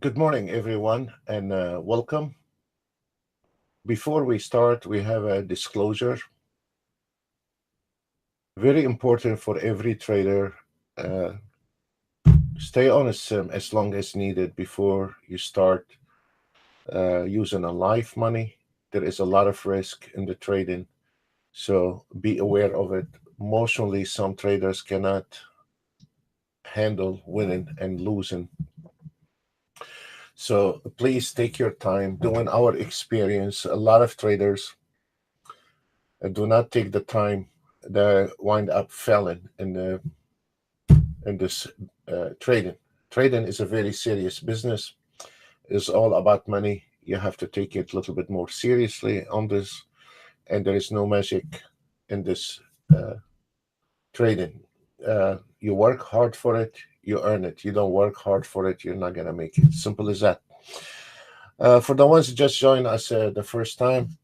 Good morning, everyone, and welcome. Before we start, we have a disclosure. Very important for every trader. Uh, Stay on a sim as long as needed before you start using a live money. There is a lot of risk in the trading, so be aware of it. Mostly, some traders cannot handle winning and losing. So please take your time. Doing our experience, a lot of traders do not take the time. They wind up failing in this trading. Trading is a very serious business. It's all about money. You have to take it a little bit more seriously on this, and there is no magic in this trading. You work hard for it, you earn it. You don't work hard for it, you're not gonna make it. Simple as that. For the ones who just joined us the first time,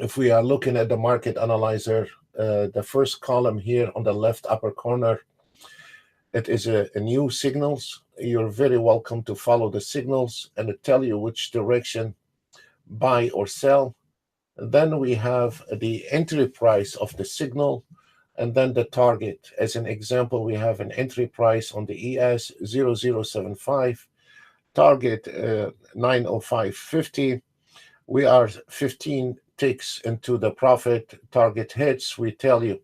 if we are looking at the market analyzer, the first column here on the left upper corner, it is a new signals. You're very welcome to follow the signals and to tell you which direction buy or sell. And then we have the entry price of the signal and then the target. As an example, we have an entry price on the ES 0075, target 905.50. We are 15 ticks into the profit. Target hits, we tell you.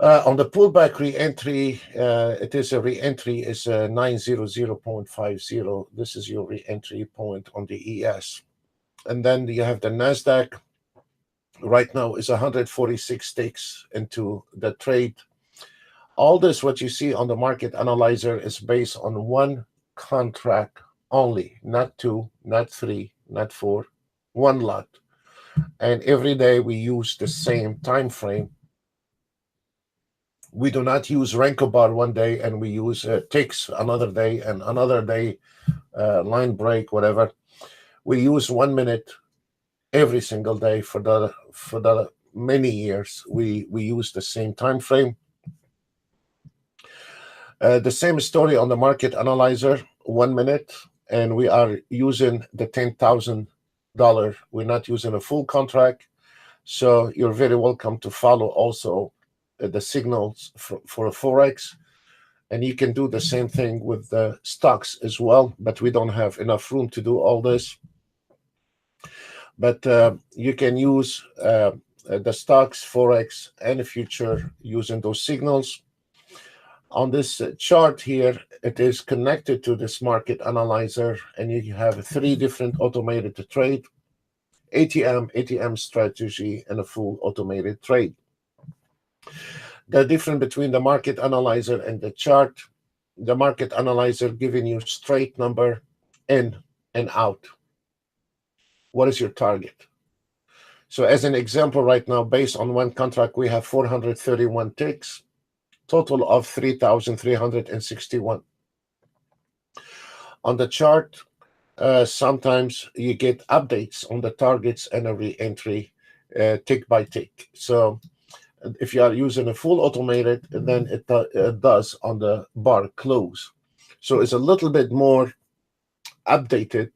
On the pullback re-entry, it is a re-entry is 900.50. This is your re-entry point on the ES. And then you have the NASDAQ. Right now is 146 ticks into the trade. All this, what you see on the market analyzer, is based on one contract only, not two, not three, not four, one lot. And every day we use the same time frame. We do not use Renko bar one day and we use ticks another day and another day, line break, whatever. We use 1 minute every single day for the many years. We use the same time frame. The same story on the market analyzer, 1 minute, and we are using the $10,000. We're not using a full contract, so you're very welcome to follow also the signals for a forex, and you can do the same thing with the stocks as well, but we don't have enough room to do all this. But you can use the stocks, forex, and the future using those signals. On this chart here, it is connected to this market analyzer, and you have 3 different automated trade: ATM strategy, and a full automated trade. The difference between the market analyzer and the chart: the market analyzer giving you straight number in and out. What is your target? So as an example, right now, based on one contract, we have 431 ticks, total of 3,361. On the chart, sometimes you get updates on the targets and a re-entry tick by tick. So if you are using a full automated, then it does on the bar close. So it's a little bit more updated,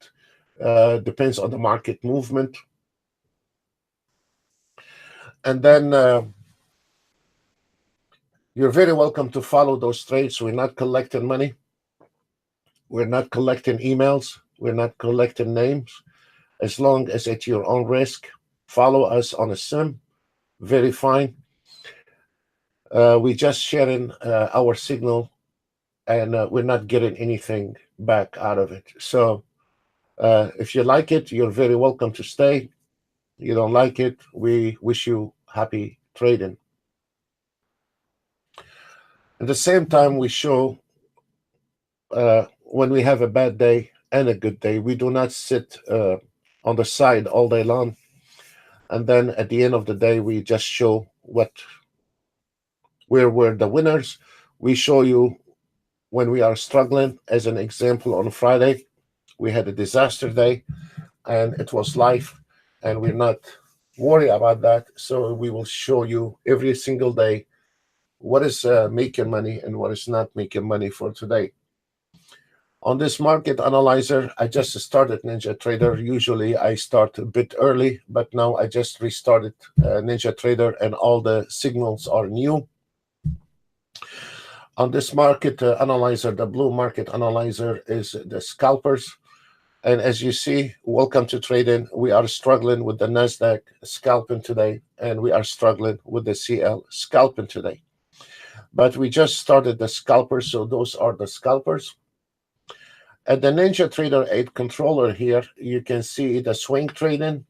depends on the market movement. And then you're very welcome to follow those trades. We're not collecting money. We're not collecting emails. We're not collecting names. As long as at your own risk, follow us on a sim. Very fine. We just sharing our signal, and we're not getting anything back out of it. So if you like it, you're very welcome to stay. You don't like it, we wish you happy trading. At the same time, we show when we have a bad day and a good day. We do not sit on the side all day long. And then at the end of the day, we just show where we're the winners. We show you when we are struggling. As an example, on Friday, we had a disaster day, and it was live, and we're not worried about that. So we will show you every single day what is making money and what is not making money for today. On this market analyzer, I just started NinjaTrader. Usually I start a bit early, but now I just restarted NinjaTrader and all the signals are new. On this market analyzer, the blue market analyzer is the scalpers. And as you see, welcome to trading. We are struggling with the NASDAQ scalping today, and we are struggling with the CL scalping today. But we just started the scalpers, so those are the scalpers. At the NinjaTrader 8 controller here, you can see the swing trading.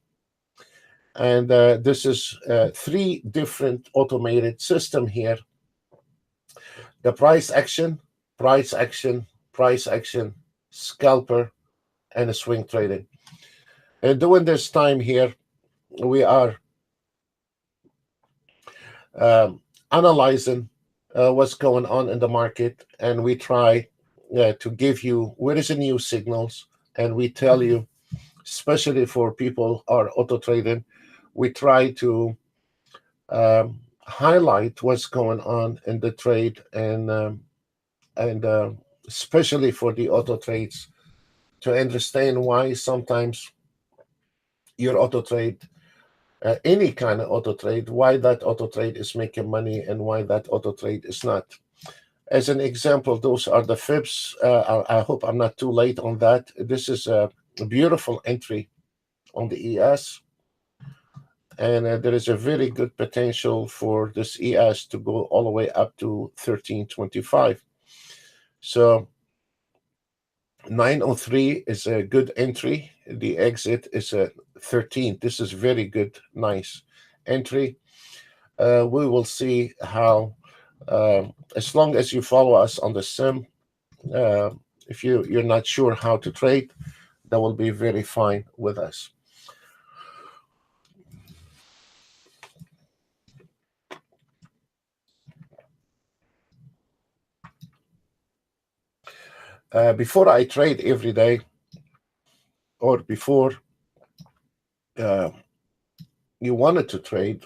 And this is 3 different automated system here. The price action, price action, price action, scalper, and a swing trading. And during this time here, we are analyzing what's going on in the market, and we try to give you where is the new signals, and we tell you, especially for people who are auto trading, we try to highlight what's going on in the trade, and especially for the auto trades, to understand why sometimes your auto trade, any kind of auto trade, why that auto trade is making money and why that auto trade is not. As an example, those are the fibs. I hope I'm not too late on that. This is a beautiful entry on the ES. And there is a very good potential for this ES to go all the way up to 1325. So 903 is a good entry. The exit is a 13. This is very good, nice entry. We will see how, as long as you follow us on the sim, if you're not sure how to trade, that will be very fine with us. Before I trade every day, or before you wanted to trade,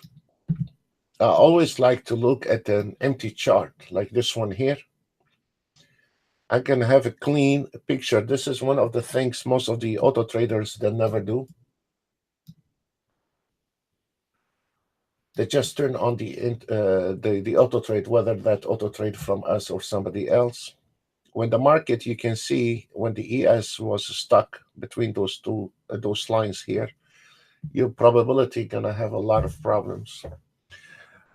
I always like to look at an empty chart like this one here. I can have a clean picture. This is one of the things most of the auto traders, they never do. They just turn on the auto trade, whether that auto trade from us or somebody else. When the market, you can see when the ES was stuck between those two those lines here, your probability gonna have a lot of problems.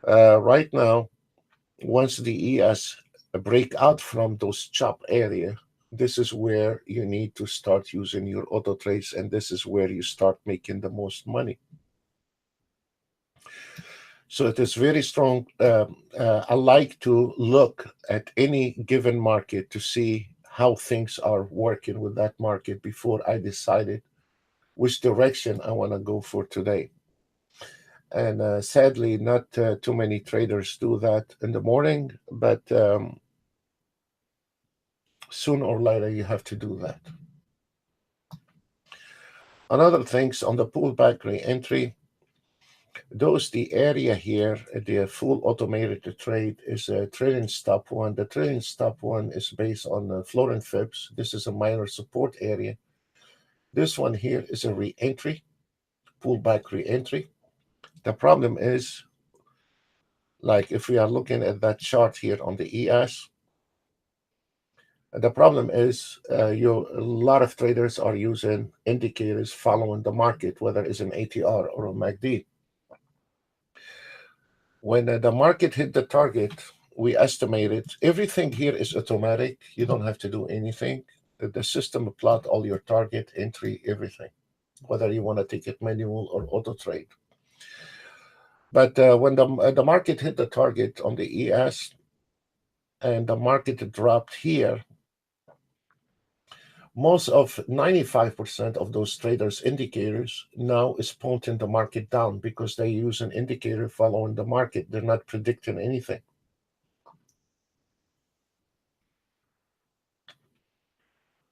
Right now, once the ES break out from those chop area, this is where you need to start using your auto trades, and this is where you start making the most money. So it is very strong. I like to look at any given market to see how things are working with that market before I decided which direction I want to go for today. And sadly, not too many traders do that in the morning, but sooner or later you have to do that. Another things on the pullback re-entry, the area here, the full automated trade is a trailing stop one. The trailing stop one is based on floor and fibs. This is a minor support area. This one here is a re-entry, pullback re-entry. The problem is, like if we are looking at that chart here on the ES, the problem is a lot of traders are using indicators following the market, whether it's an ATR or a MACD. When the market hit the target, we estimated everything here is automatic. You don't have to do anything. The system will plot all your target, entry, everything, whether you want to take it manual or auto trade. But when the market hit the target on the ES and the market dropped here, most of 95% of those traders indicators now is pointing the market down because they use an indicator following the market. They're not predicting anything.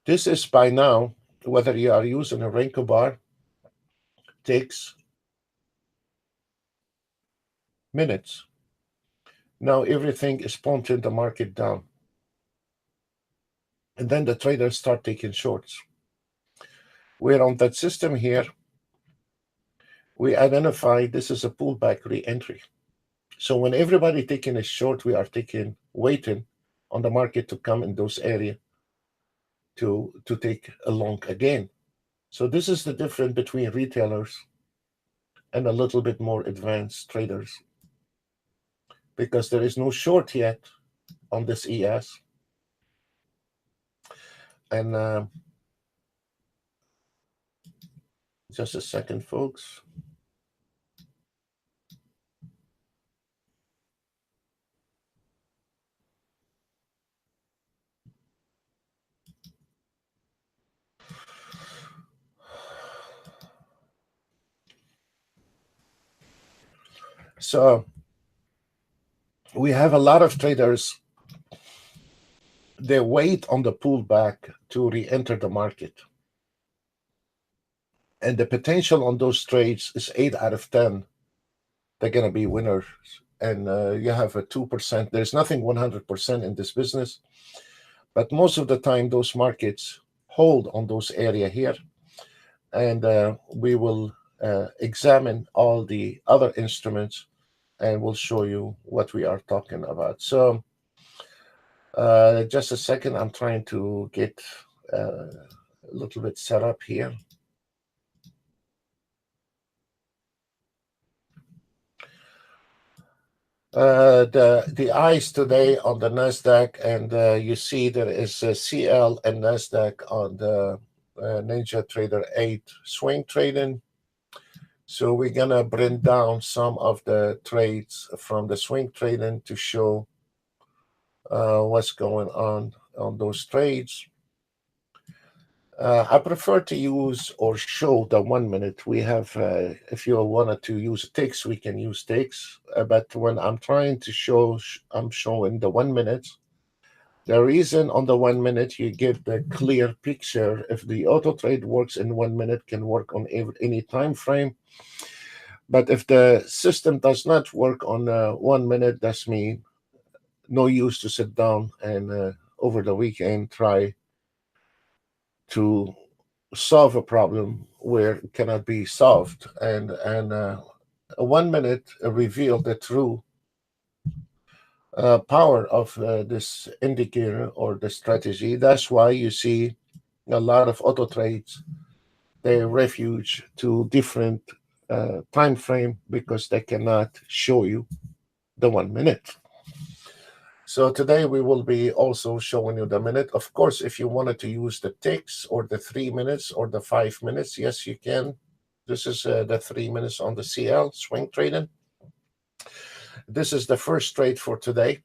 This is by now, whether you are using a Renko bar, takes minutes. Now everything is pointing the market down. and then the traders start taking shorts. We're on that system here. We identify this is a pullback re-entry. So when everybody taking a short, we are waiting on the market to come in those areas to take a long again. So this is the difference between retailers and a little bit more advanced traders, because there is no short yet on this ES. And just a second, folks. So we have a lot of traders, they wait on the pullback to re-enter the market. And the potential on those trades is 8 out of 10. They're going to be winners. And you have a 2%. There's nothing 100% in this business. But most of the time, those markets hold on those area here. And we will examine all the other instruments, and we'll show you what we are talking about. So just a second, I'm trying to get a little bit set up here. The eyes today on the Nasdaq, and you see there is a CL and Nasdaq on the Ninja Trader 8 swing trading. So we're gonna bring down some of the trades from the swing trading to show what's going on those trades. I prefer to use or show the 1 minute. We have, if you wanted to use ticks, we can use ticks. But when I'm trying to show, I'm showing the 1 minute. The reason on the 1 minute you get the clear picture. If the auto trade works in 1 minute, can work on any time frame. But if the system does not work on 1 minute, that's mean no use to sit down and over the weekend try to solve a problem where it cannot be solved. And a 1 minute reveal the true power of this indicator or the strategy. That's why you see a lot of auto trades, they refuge to different time frame because they cannot show you the 1 minute. So today we will be also showing you the minute. Of course, if you wanted to use the ticks or the 3 minutes or the 5 minutes, yes, you can. This is the 3 minutes on the CL swing trading. This is the first trade for today.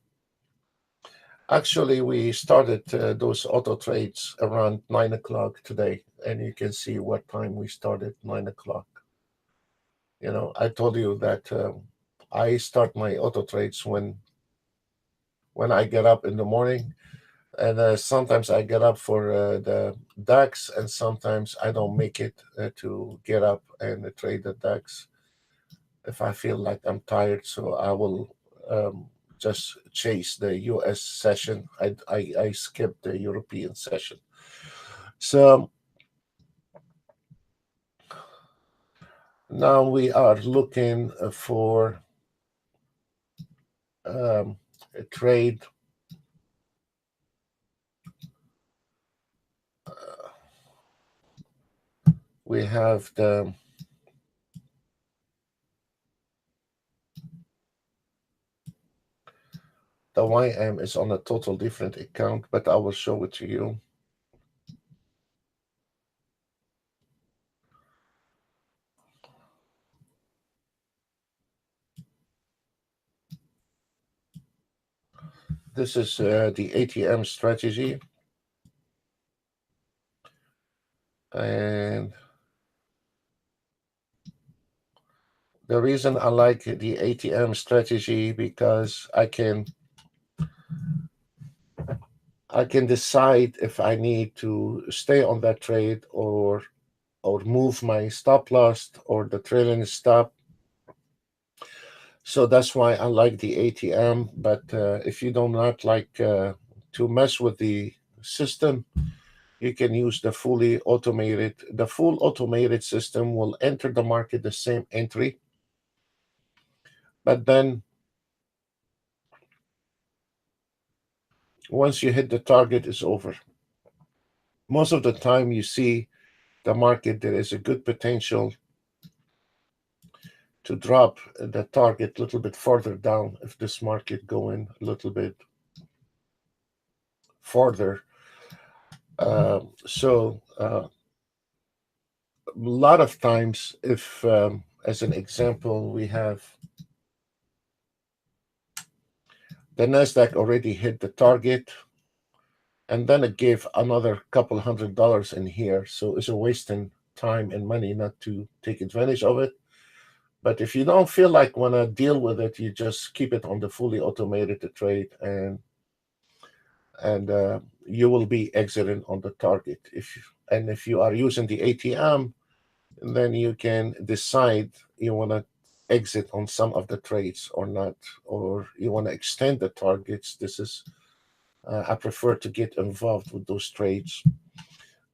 Actually, we started those auto trades around 9 o'clock today, and you can see what time we started, 9 o'clock. You know, I told you that I start my auto trades when I get up in the morning. And sometimes I get up for the DAX, and sometimes I don't make it to get up and trade the DAX if I feel like I'm tired. So I will just chase the US session. I skip the European session. So now we are looking for a trade. We have the YM is on a total different account, but I will show it to you. This is the ATM strategy. And the reason I like the ATM strategy because I can decide if I need to stay on that trade or move my stop loss or the trailing stop. So that's why I like the ATM. But if you do not like to mess with the system, you can use the fully automated. The full automated system will enter the market the same entry, but then once you hit the target, it's over. Most of the time you see the market, there is a good potential to drop the target a little bit further down if this market going a little bit further. A lot of times, if as an example, we have the Nasdaq already hit the target, and then it gave another couple $100 in here, so it's a wasting time and money not to take advantage of it. But if you don't feel like want to deal with it, you just keep it on the fully automated trade, and you will be exiting on the target. If you are using the ATM, then you can decide you want to exit on some of the trades or not, or you want to extend the targets. This is I prefer to get involved with those trades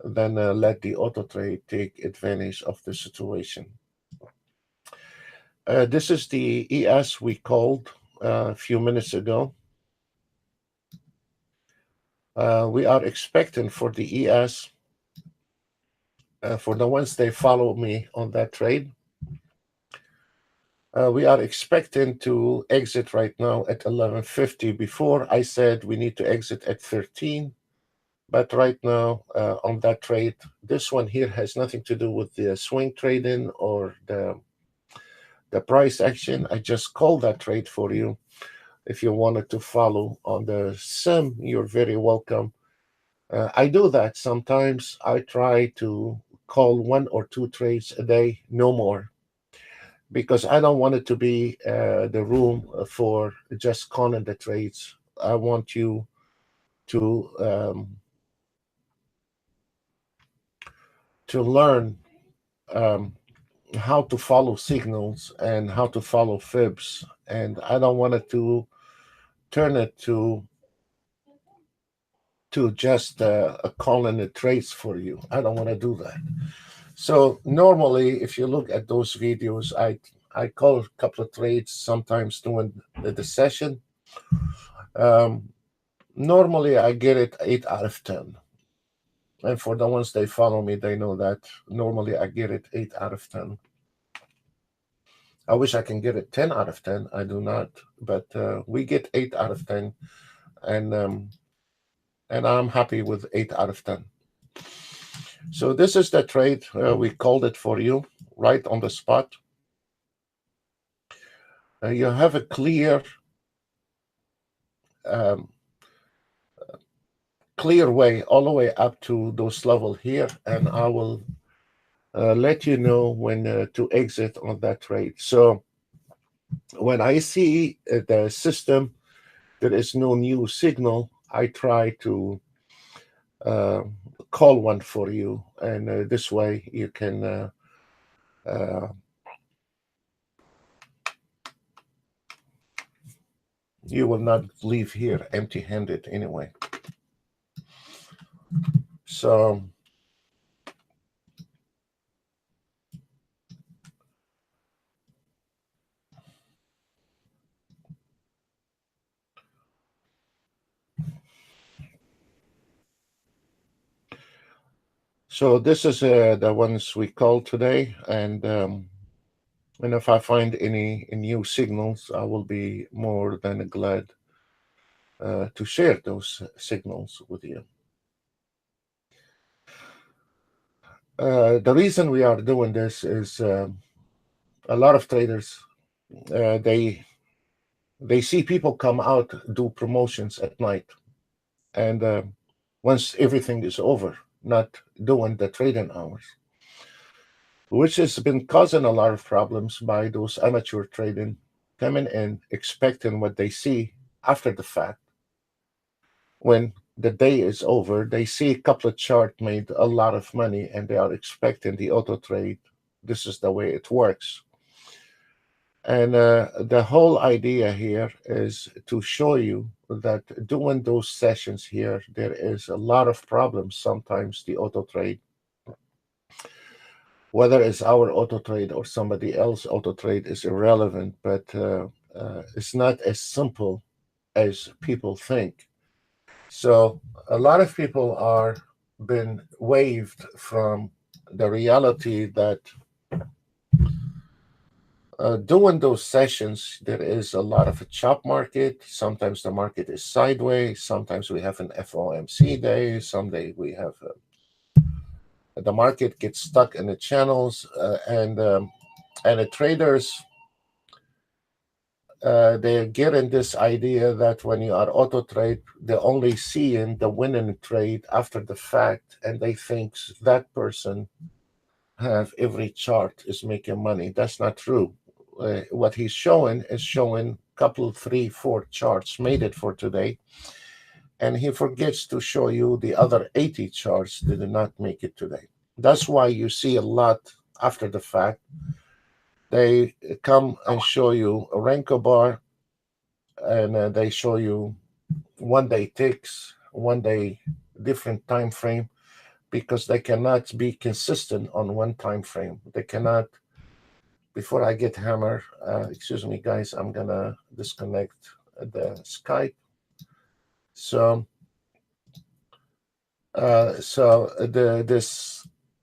than let the auto trade take advantage of the situation. This is the ES we called a few minutes ago. We are expecting for the ES, for the ones they follow me on that trade, we are expecting to exit right now at 11.50. Before I said we need to exit at 13, but right now on that trade, this one here has nothing to do with the swing trading or the price action. I just called that trade for you. If you wanted to follow on the sim, you're very welcome. I do that sometimes. I try to call 1 or 2 trades a day, no more, because I don't want it to be the room for just calling the trades. I want you to learn how to follow signals and how to follow fibs, and I don't want it to turn it to just calling the trades for you. I don't want to do that. So normally, if you look at those videos, I call a couple of trades sometimes during the session. Normally, I get it 8 out of 10. And for the ones they follow me, they know that normally I get it 8 out of 10. I wish I can get it 10 out of 10. I do not, but we get 8 out of 10, and I'm happy with 8 out of 10. So this is the trade. We called it for you right on the spot. You have a clear way all the way up to those level here, and I will let you know when to exit on that trade. So when I see the system, there is no new signal, I try to call one for you, and this way you can you will not leave here empty-handed anyway. So this is the ones we called today, and if I find any new signals, I will be more than glad to share those signals with you. The reason we are doing this is a lot of traders, they see people come out, do promotions at night, and once everything is over, not doing the trading hours, which has been causing a lot of problems by those amateur trading coming in, expecting what they see after the fact. When the day is over, they see a couple of charts made a lot of money, and they are expecting the auto trade. This is the way it works. And the whole idea here is to show you that doing those sessions here, there is a lot of problems. Sometimes the auto trade, whether it's our auto trade or somebody else auto trade, is irrelevant, but it's not as simple as people think. So a lot of people are been waved from the reality that doing those sessions, there is a lot of a chop market. Sometimes the market is sideways. Sometimes we have an FOMC day. Someday we have the market gets stuck in the channels, and the traders they get in this idea that when you are auto trade, they're only seeing the winning trade after the fact, and they think that person have every chart is making money. That's not true. What he's showing is showing couple, three, four charts made it for today, and he forgets to show you the other 80 charts that did not make it today. That's why you see a lot after the fact. They come and show you a Renko bar, and they show you 1 day ticks, 1 day different time frame, because they cannot be consistent on one time frame. They cannot. Before I get hammered, excuse me, guys, I'm gonna disconnect the Skype. So,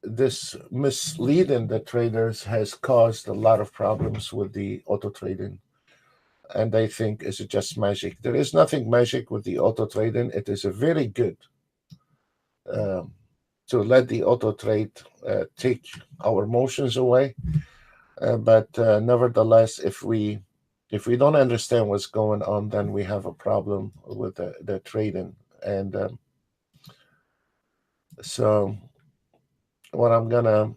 this misleading the traders has caused a lot of problems with the auto trading, and they think it's just magic. There is nothing magic with the auto trading. It is a very good um, to let the auto trade take our emotions away. But nevertheless, if we don't understand what's going on, then we have a problem with the trading. And so, what I'm gonna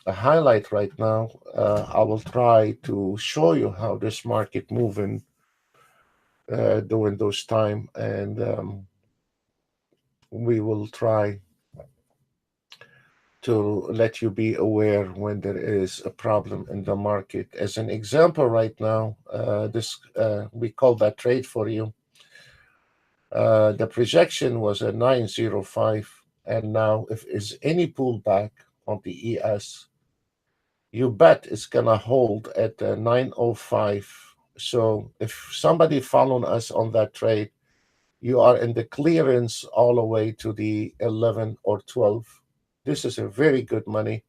highlight right now, I will try to show you how this market moving during those time, and we will try to let you be aware when there is a problem in the market. As an example, right now, this we call that trade for you. The projection was a 905, and now if is any pullback on the ES, you bet it's gonna hold at 905. So if somebody following us on that trade, you are in the clearance all the way to the 11 or 12. This is a very good money,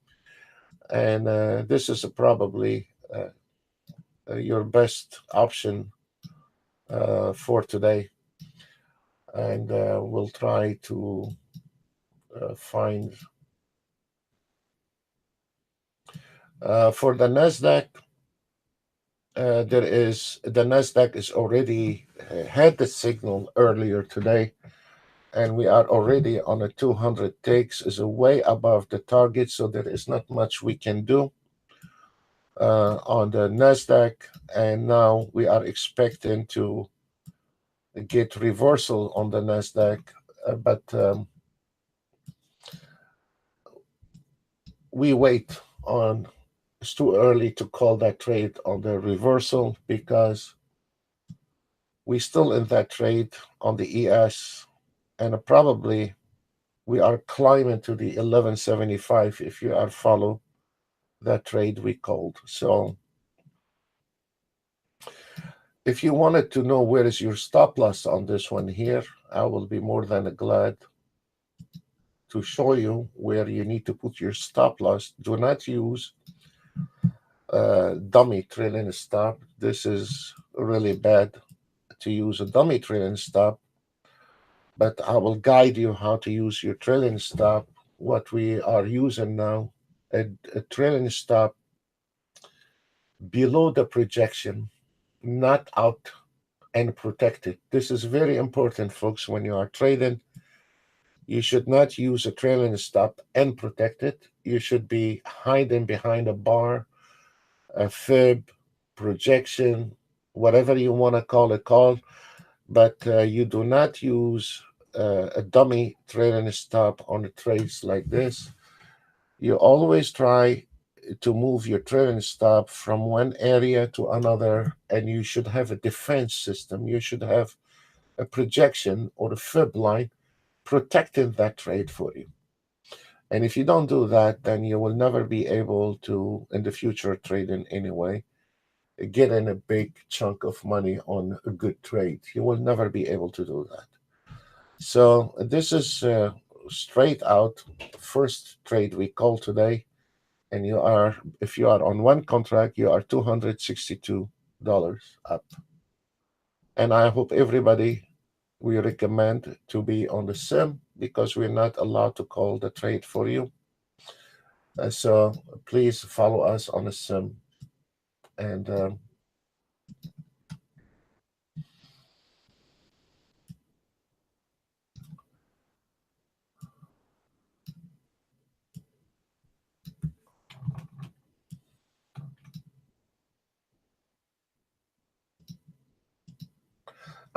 and this is probably your best option for today. And we'll try to find for the Nasdaq. The Nasdaq is already had the signal earlier today, and we are already on a 200 ticks, is way above the target, so there is not much we can do on the Nasdaq. And now we are expecting to get reversal on the Nasdaq, but we wait on. It's too early to call that trade on the reversal because we still in that trade on the ES, and probably we are climbing to the 1175 if you are follow that trade we called. So if you wanted to know where is your stop loss on this one here, I will be more than glad to show you where you need to put your stop loss. Do not use dummy trailing stop. This is really bad to use a dummy trailing stop, but I will guide you how to use your trailing stop. What we are using now, a trailing stop below the projection, not out and protected. This is very important, folks. When you are trading, you should not use a trailing stop and protect it. You should be hiding behind a bar, a fib, projection, whatever you want to call, but you do not use a dummy trailing stop on the trades like this. You always try to move your trading stop from one area to another, and you should have a defense system. You should have a projection or a fib line protecting that trade for you. And if you don't do that, then you will never be able to, in the future, trade in any way, get in a big chunk of money on a good trade. You will never be able to do that. So this is straight out first trade we call today. And you are, if you are on one contract, you are $262 up. And I hope everybody, we recommend to be on the sim because we're not allowed to call the trade for you. So please follow us on the sim. And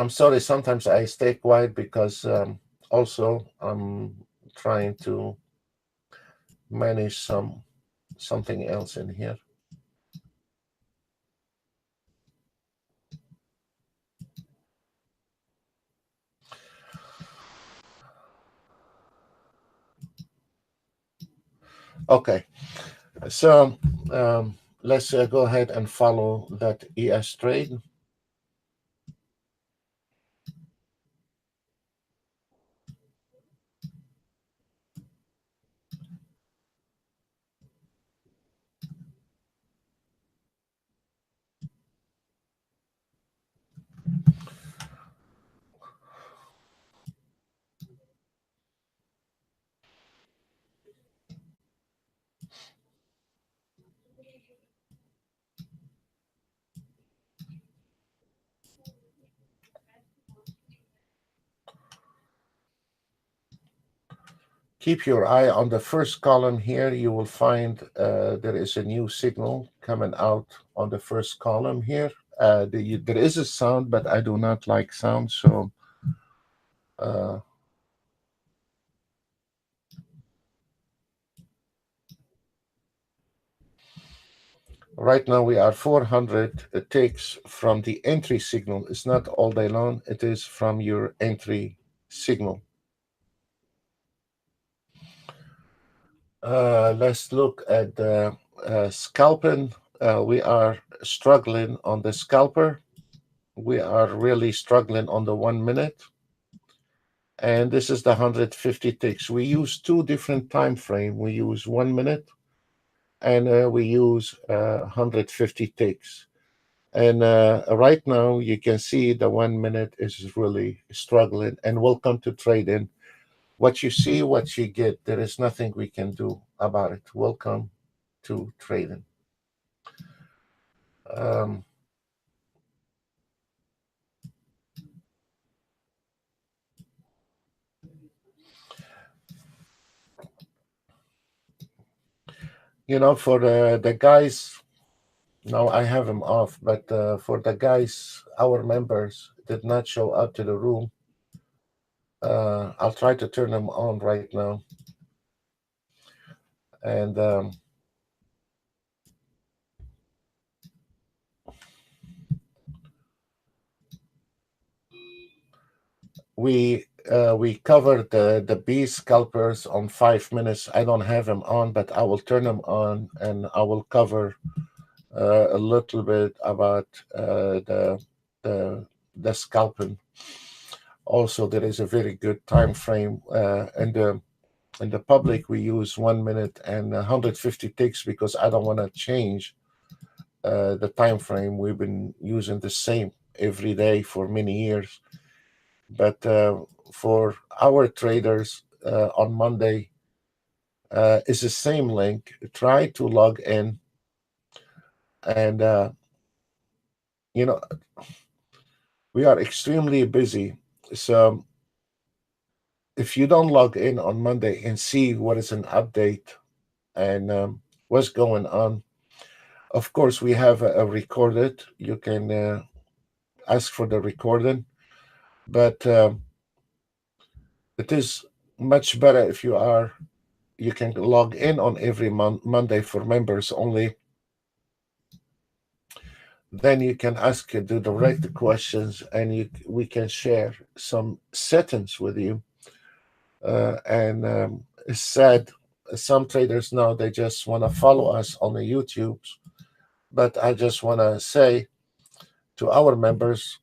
I'm sorry, sometimes I stay quiet because also I'm trying to manage something else in here. Okay, so let's go ahead and follow that ES trade. Keep your eye on the first column here. You will find there is a new signal coming out on the first column here. There is a sound, but I do not like sound, so uh, right now we are 400 ticks from the entry signal. It's not all day long. It is from your entry signal. Let's look at the scalping. We are struggling on the scalper. We are really struggling on the 1 minute. And this is the 150 ticks. We use two different time frame. We use 1 minute and we use 150 ticks. And right now you can see the 1 minute is really struggling. And welcome to trading. What you see, what you get. There is nothing we can do about it. Welcome to trading. Um, for the guys, no, I have them off, but for the guys, our members did not show up to the room. I'll try to turn them on right now. And we covered the B scalpers on 5 minutes. I don't have them on, but I will turn them on and I will cover a little bit about the scalping. Also, there is a very good time frame in the public. We use 1 minute and 150 ticks because I don't want to change the time frame. We've been using the same every day for many years. But for our traders on Monday, is the same link. Try to log in, and you know we are extremely busy. So if you don't log in on Monday and see what is an update and what's going on, of course we have a recorded. You can ask for the recording, but it is much better if you are you can log in on every Monday for members only. Then you can ask the direct questions, and we can share some settings with you. And It's sad, some traders now they just want to follow us on the YouTube, but I just want to say to our members,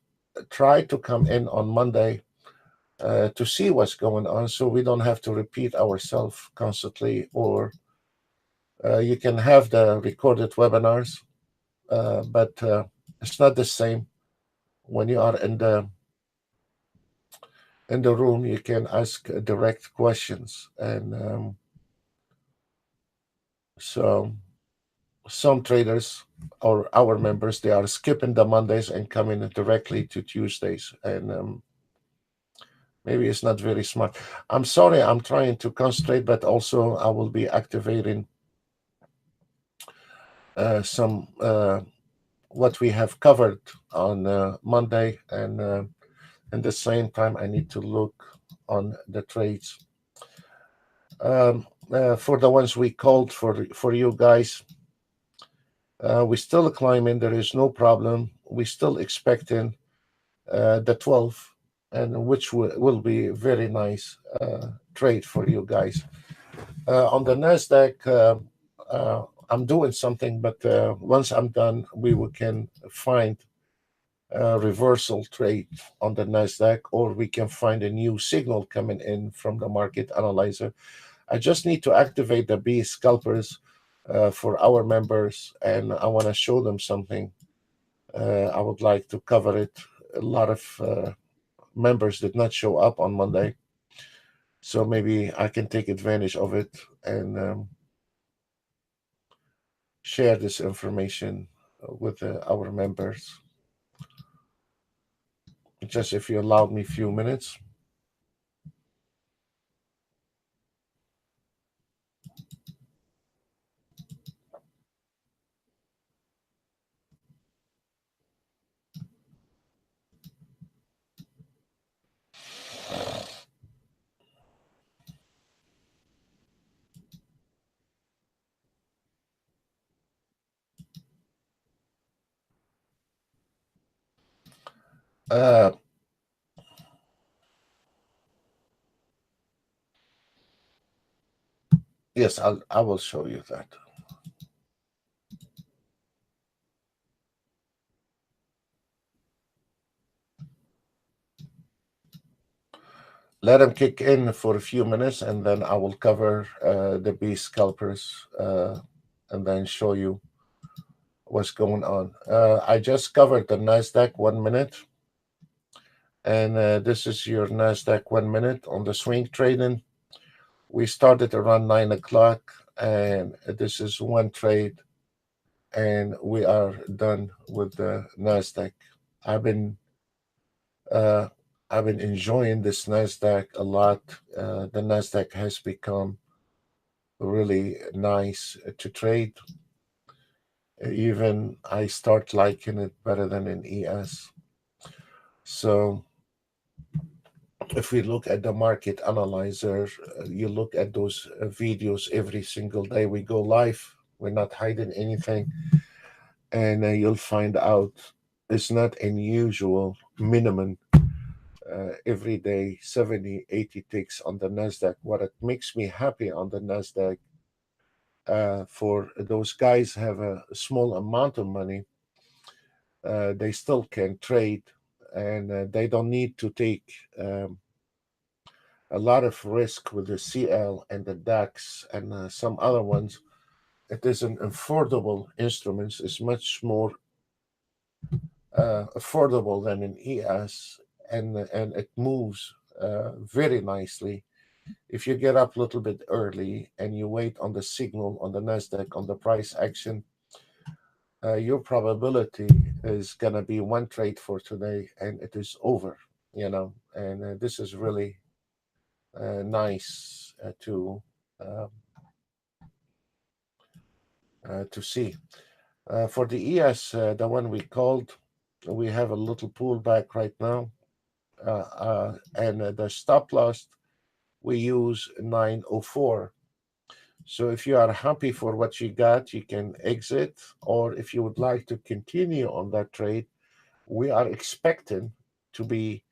try to come in on Monday to see what's going on, so we don't have to repeat ourselves constantly. Or you can have the recorded webinars, but it's not the same when you are in the room. You can ask direct questions, and so some traders or our members, they are skipping the Mondays and coming directly to Tuesdays, and maybe it's not very smart. I'm sorry, I'm trying to concentrate, but also I will be activating some what we have covered on Monday, and at the same time I need to look on the trades. For the ones we called for you guys, we still climbing. There is no problem. We still expecting the 12, and which will be very nice trade for you guys. On the Nasdaq, I'm doing something, but once I'm done, can find a reversal trade on the Nasdaq, or we can find a new signal coming in from the market analyzer. I just need to activate the B scalpers for our members, and I want to show them something. I would like to cover it. A lot of members did not show up on Monday, so maybe I can take advantage of it and share this information with our members. Just if you allow me a few minutes. Uh, yes, I will show you that. Let them kick in for a few minutes, and then I will cover the B scalpers and then show you what's going on. I just covered the Nasdaq 1 minute, and this is your Nasdaq 1 minute on the swing trading. We started around 9 o'clock, and this is one trade, and we are done with the Nasdaq. I've been uh, I've been enjoying this Nasdaq a lot. The Nasdaq has become really nice to trade. Even I start liking it better than in ES. So if we look at the market analyzer, you look at those videos every single day. We go live. We're not hiding anything, and you'll find out it's not unusual minimum every day 70 80 ticks on the Nasdaq. What it makes me happy on the Nasdaq, for those guys have a small amount of money, they still can trade, and they don't need to take a lot of risk with the CL and the DAX and some other ones. It is an affordable instrument. It's much more affordable than an ES, and it moves very nicely. If you get up a little bit early and you wait on the signal on the Nasdaq on the price action, your probability is gonna be one trade for today, and it is over. And this is really nice to see. For the ES, the one we called, we have a little pullback right now, and the stop loss we use 904. So if you are happy for what you got, you can exit. Or if you would like to continue on that trade, we are expecting to be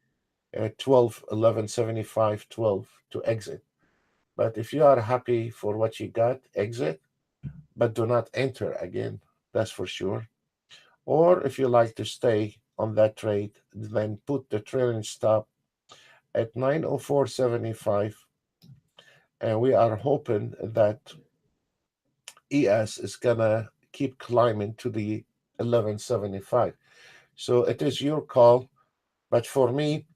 at 12, 11, 75, 12 to exit. But if you are happy for what you got, exit, but do not enter again. That's for sure. Or if you like to stay on that trade, then put the trailing stop at 904.75. And we are hoping that ES is gonna keep climbing to the 1175. So it is your call. But for me,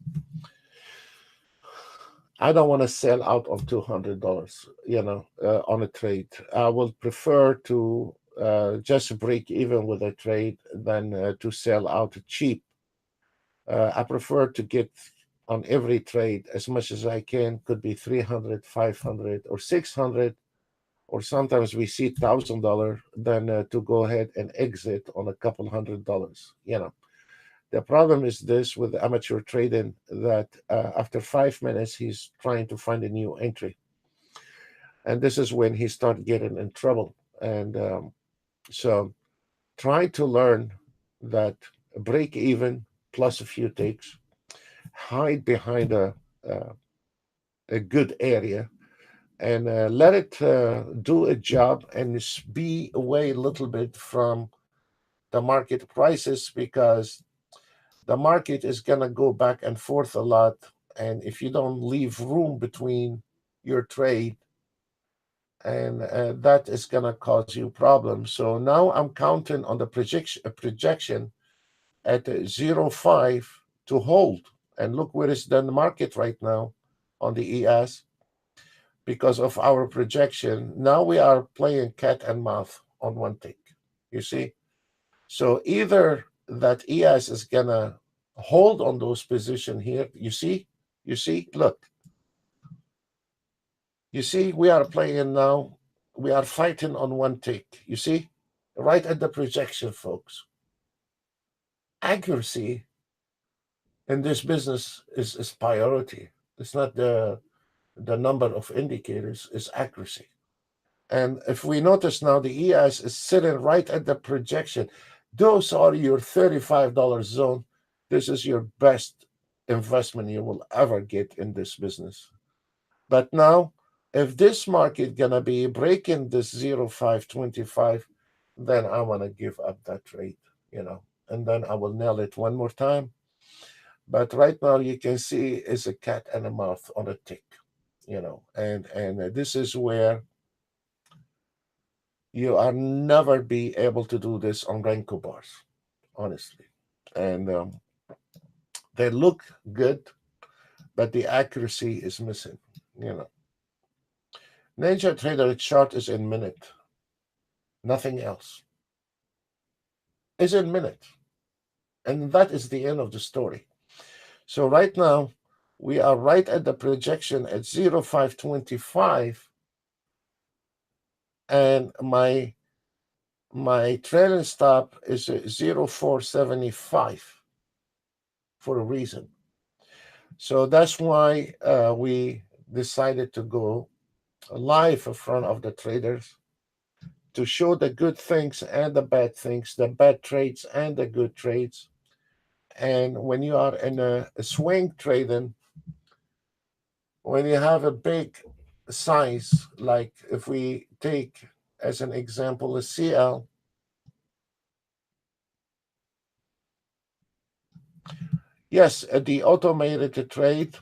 I don't want to sell out of $200, on a trade. I will prefer to just break even with a trade than to sell out cheap. I prefer to get on every trade as much as I can. Could be 300, 500, or 600, or sometimes we see $1,000. Than to go ahead and exit on a couple $100. The problem is this with amateur trading, that after 5 minutes he's trying to find a new entry, and this is when he starts getting in trouble. And so try to learn that break even plus a few ticks, hide behind a good area, and let it do a job, and be away a little bit from the market prices, because the market is going to go back and forth a lot. And if you don't leave room between your trade, and that is going to cause you problems. So now I'm counting on the projection at 0.5 to hold. And look where is the market right now on the ES, because of our projection. Now we are playing cat and mouse on one tick. You see? So either that ES is gonna hold on those position here. Look, we are playing now. We are fighting on one tick. You see, right at the projection, folks. Accuracy in this business is priority. It's not the number of indicators, it's accuracy. And if we notice now, the ES is sitting right at the projection. Those are your $35 zone. This is your best investment you will ever get in this business. But now, if this market gonna be breaking this 0.525, then I want to give up that trade, and then I will nail it one more time. But right now, you can see it's a cat and a mouse on a tick, and this is where you are never be able to do this on Renko bars, honestly. And they look good, but the accuracy is missing. Ninja Trader chart is in minute, nothing else. Is in minute. And that is the end of the story. So right now, we are right at the projection at 0.525, and my trailing stop is 0.475 for a reason. So that's why we decided to go live in front of the traders to show the good things and the bad things, the bad trades and the good trades. And when you are in a swing trading, when you have a big size, like if we take as an example a CL, yes, the automated trade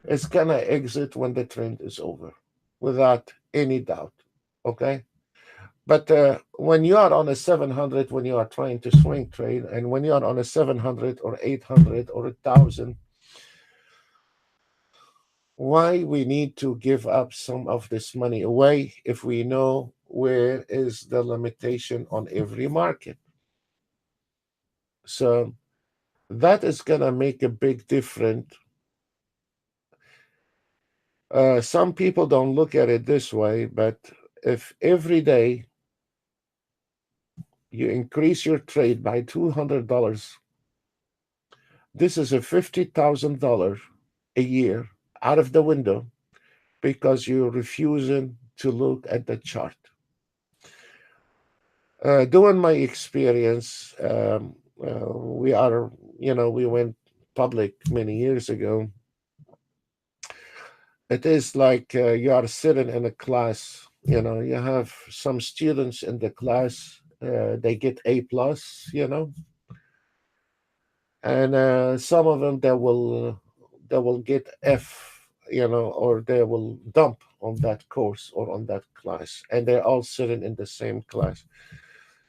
is gonna exit when the trend is over, without any doubt. Okay. But when you are on a 700, when you are trying to swing trade, and when you are on a 700 or 800 or 1,000, why we need to give up some of this money away if we know where is the limitation on every market? So that is going to make a big difference. Some people don't look at it this way, but if every day you increase your trade by $200, this is a $50,000 a year out of the window because you're refusing to look at the chart. During my experience, we went public many years ago. It is like you are sitting in a class. You have some students in the class. They get A plus. And some of them they will get F. Or they will dump on that course or on that class, and they're all sitting in the same class.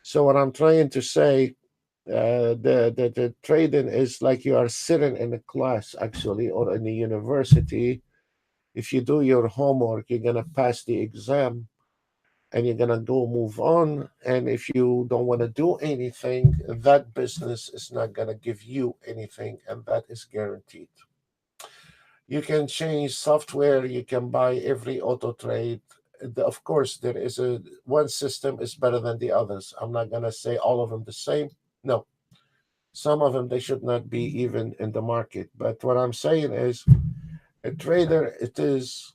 So what I'm trying to say, the trading is like you are sitting in a class actually, or in a university. If you do your homework, you're gonna pass the exam, and you're gonna go move on. And if you don't want to do anything, that business is not gonna give you anything, and that is guaranteed. You can change software, you can buy every auto trade. Of course, there is one system is better than the others. I'm not gonna say all of them the same. No, some of them they should not be even in the market. But what I'm saying is, a trader, it is,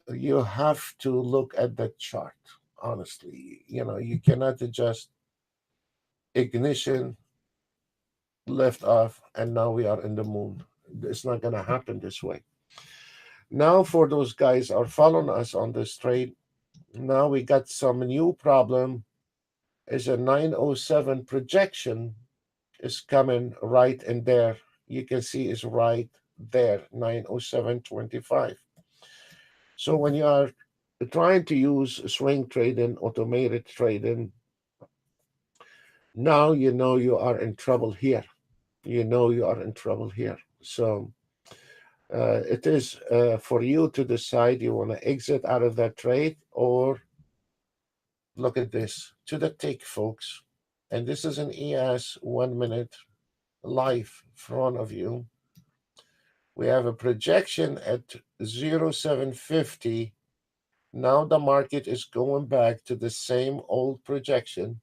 you have to look at the chart. Honestly, you cannot just ignition, left off, and now we are in the moon. It's not gonna happen this way. Now, for those guys are following us on this trade, now we got some new problem. Is a 907 projection is coming right in there. You can see is right there, 907.25. So when you are trying to use swing trading, automated trading, now you know you are in trouble here. You know you are in trouble here. So it is for you to decide you want to exit out of that trade, or look at this to the tick, folks. And this is an ES 1 minute live in front of you. We have a projection at 0750. Now the market is going back to the same old projection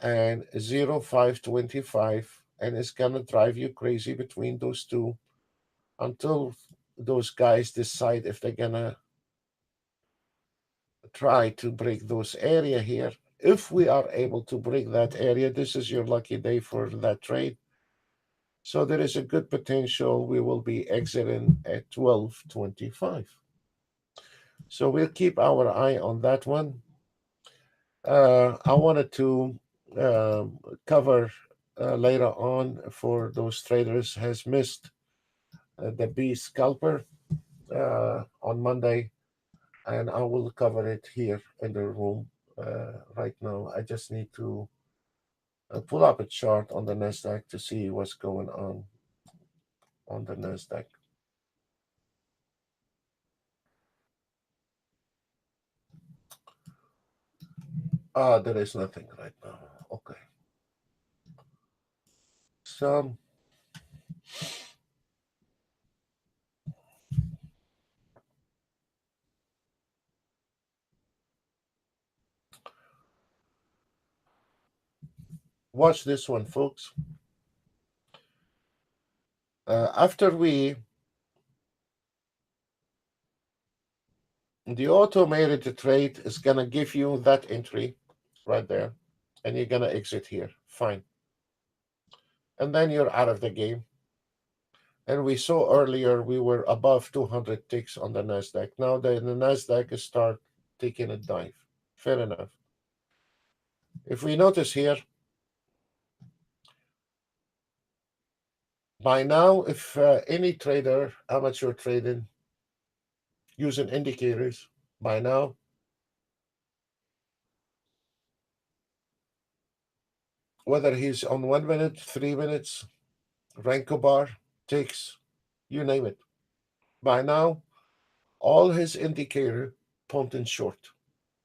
and 0525, and it's gonna drive you crazy between those two until those guys decide if they're gonna try to break those area here. If we are able to break that area, this is your lucky day for that trade. So there is a good potential we will be exiting at 1225. So we'll keep our eye on that one. I wanted to cover later on for those traders has missed the B scalper on Monday, and I will cover it here in the room right now. I just need to pull up a chart on the Nasdaq to see what's going on the Nasdaq. There is nothing right now. Okay. So watch this one, folks. After the automated trade is going to give you that entry right there, and you're going to exit here. Fine. And then you're out of the game. And we saw earlier we were above 200 ticks on the Nasdaq. Now the Nasdaq is start taking a dive. Fair enough. If we notice here, by now, if any trader, amateur trading, using indicators, by now, whether he's on 1 minute, 3 minutes, Renko bar, ticks, you name it, by now, all his indicator pointing short.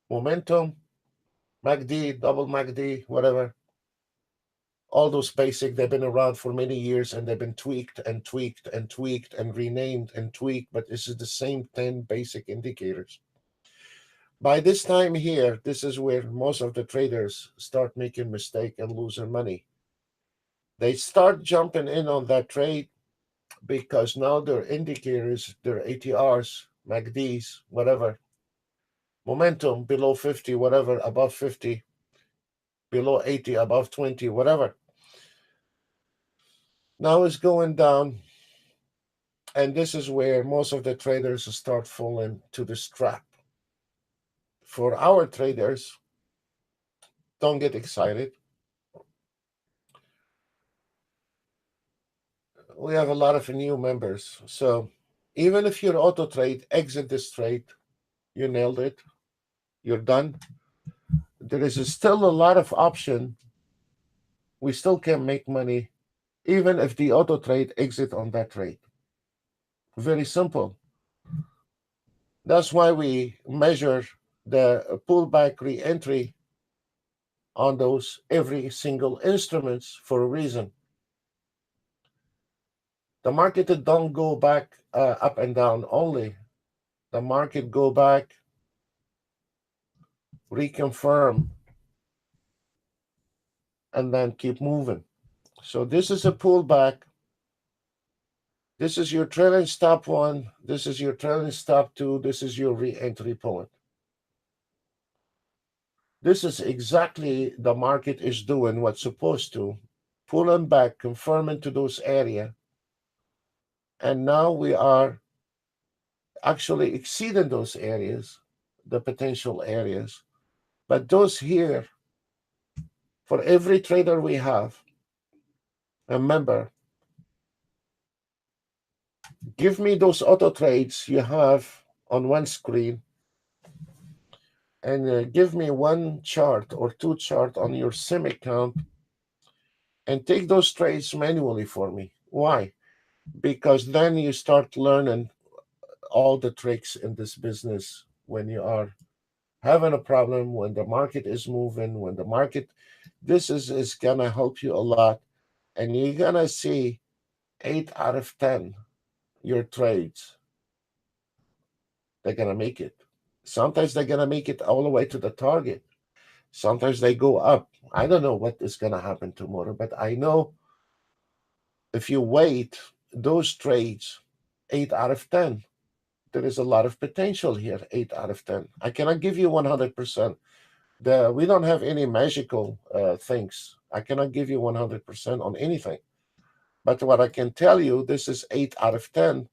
Momentum, MACD, double MACD, whatever. All those basic, they've been around for many years, and they've been tweaked and tweaked and tweaked and renamed and tweaked, but this is the same 10 basic indicators. By this time here, this is where most of the traders start making mistake and losing money. They start jumping in on that trade because now their indicators, their ATRs MACDs, whatever. Momentum below 50, whatever, above 50, below 80, above 20, whatever. Now it's going down, and this is where most of the traders start falling to this trap. For our traders, don't get excited. We have a lot of new members. So even if you're auto trade, exit this trade, you nailed it, you're done. There is still a lot of option. We still can make money, even if the auto trade exit on that trade. Very simple. That's why we measure the pullback re-entry on those every single instruments for a reason. The market don't go back up and down only. The market go back, reconfirm, and then keep moving. So this is a pullback. This is your trailing stop one. This is your trailing stop two. This is your re-entry point. This is exactly the market is doing what's supposed to, pulling back, confirming to those area. And now we are actually exceeding those areas, the potential areas. But those here, for every trader we have, remember, give me those auto trades you have on one screen and give me one chart or two chart on your sim account and take those trades manually for me. Why? Because then you start learning all the tricks in this business when you are having a problem, when the market is moving, when the market, this is gonna help you a lot. And you're gonna see 8 out of 10 your trades, they're gonna make it. Sometimes they're gonna make it all the way to the target. Sometimes they go up. I don't know what is gonna happen tomorrow, but I know if you wait, those trades, 8 out of 10, there is a lot of potential here. 8 out of 10. I cannot give you 100%. We don't have any magical things. I cannot give you 100% on anything. But what I can tell you, this is 8 out of 10,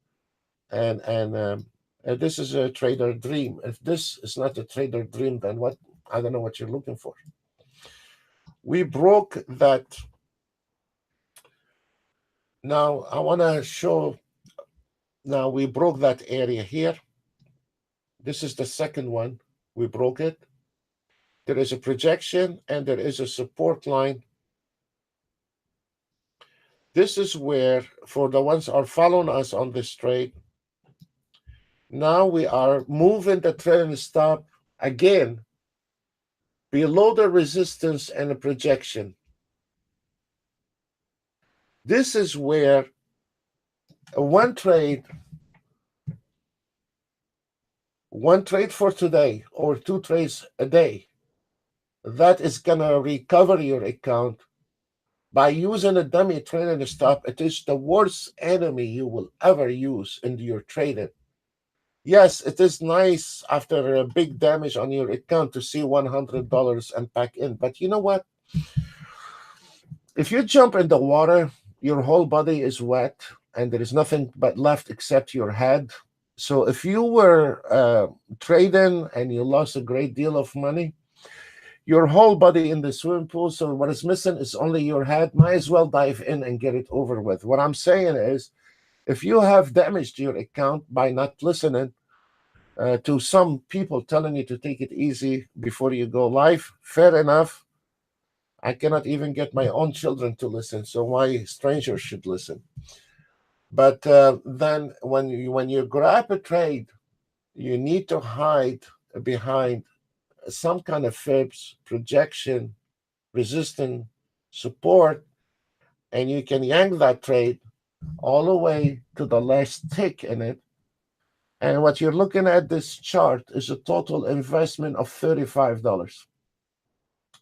and this is a trader dream. If this is not a trader dream, then what? I don't know what you're looking for. We broke that. Now I want to show. Now we broke that area here. This is the second one. We broke it. There is a projection and there is a support line. This is where, for the ones are following us on this trade, now we are moving the trailing stop again below the resistance and the projection. This is where one trade for today or two trades a day, that is going to recover your account by using a dummy trailing stop. It is the worst enemy you will ever use in your trading. Yes, it is nice after a big damage on your account to see $100 and pack in. But you know what? If you jump in the water, your whole body is wet and there is nothing but left except your head. So if you were trading and you lost a great deal of money, your whole body in the swimming pool, so what is missing is only your head. Might as well dive in and get it over with. What I'm saying is, if you have damaged your account by not listening to some people telling you to take it easy before you go live, fair enough. I cannot even get my own children to listen, so why strangers should listen? But then when you grab a trade, you need to hide behind some kind of fibs, projection, resistance, support, and you can yank that trade all the way to the last tick in it. And what you're looking at this chart is a total investment of $35.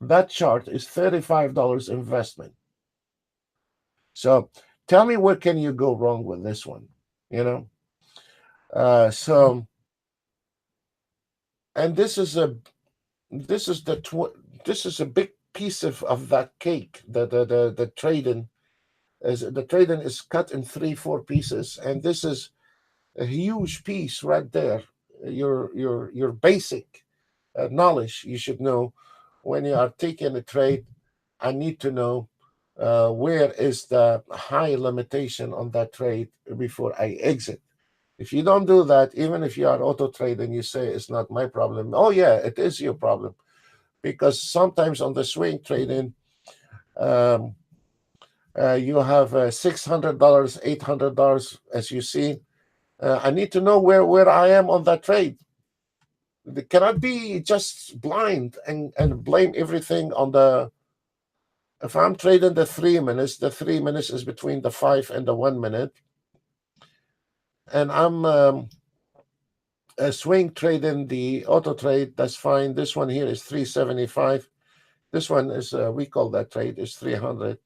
That chart is $35 investment. So tell me where can you go wrong with this one? You know? So And this is a big piece of that cake. The trading is cut in 3 4 pieces, and this is a huge piece right there. Your basic knowledge you should know when you are taking a trade. I need to know where is the high limitation on that trade before I exit. If you don't do that, even if you are auto trading, you say it's not my problem. Oh yeah, it is your problem, because sometimes on the swing trading, um, you have $600, $800, as you see. I need to know where I am on that trade. It cannot be just blind and blame everything on the. If I'm trading the 3 minutes is between the 5 and the 1 minute, and I'm swing trading the auto trade. That's fine. This one here is 375. This one is we call that trade is 300.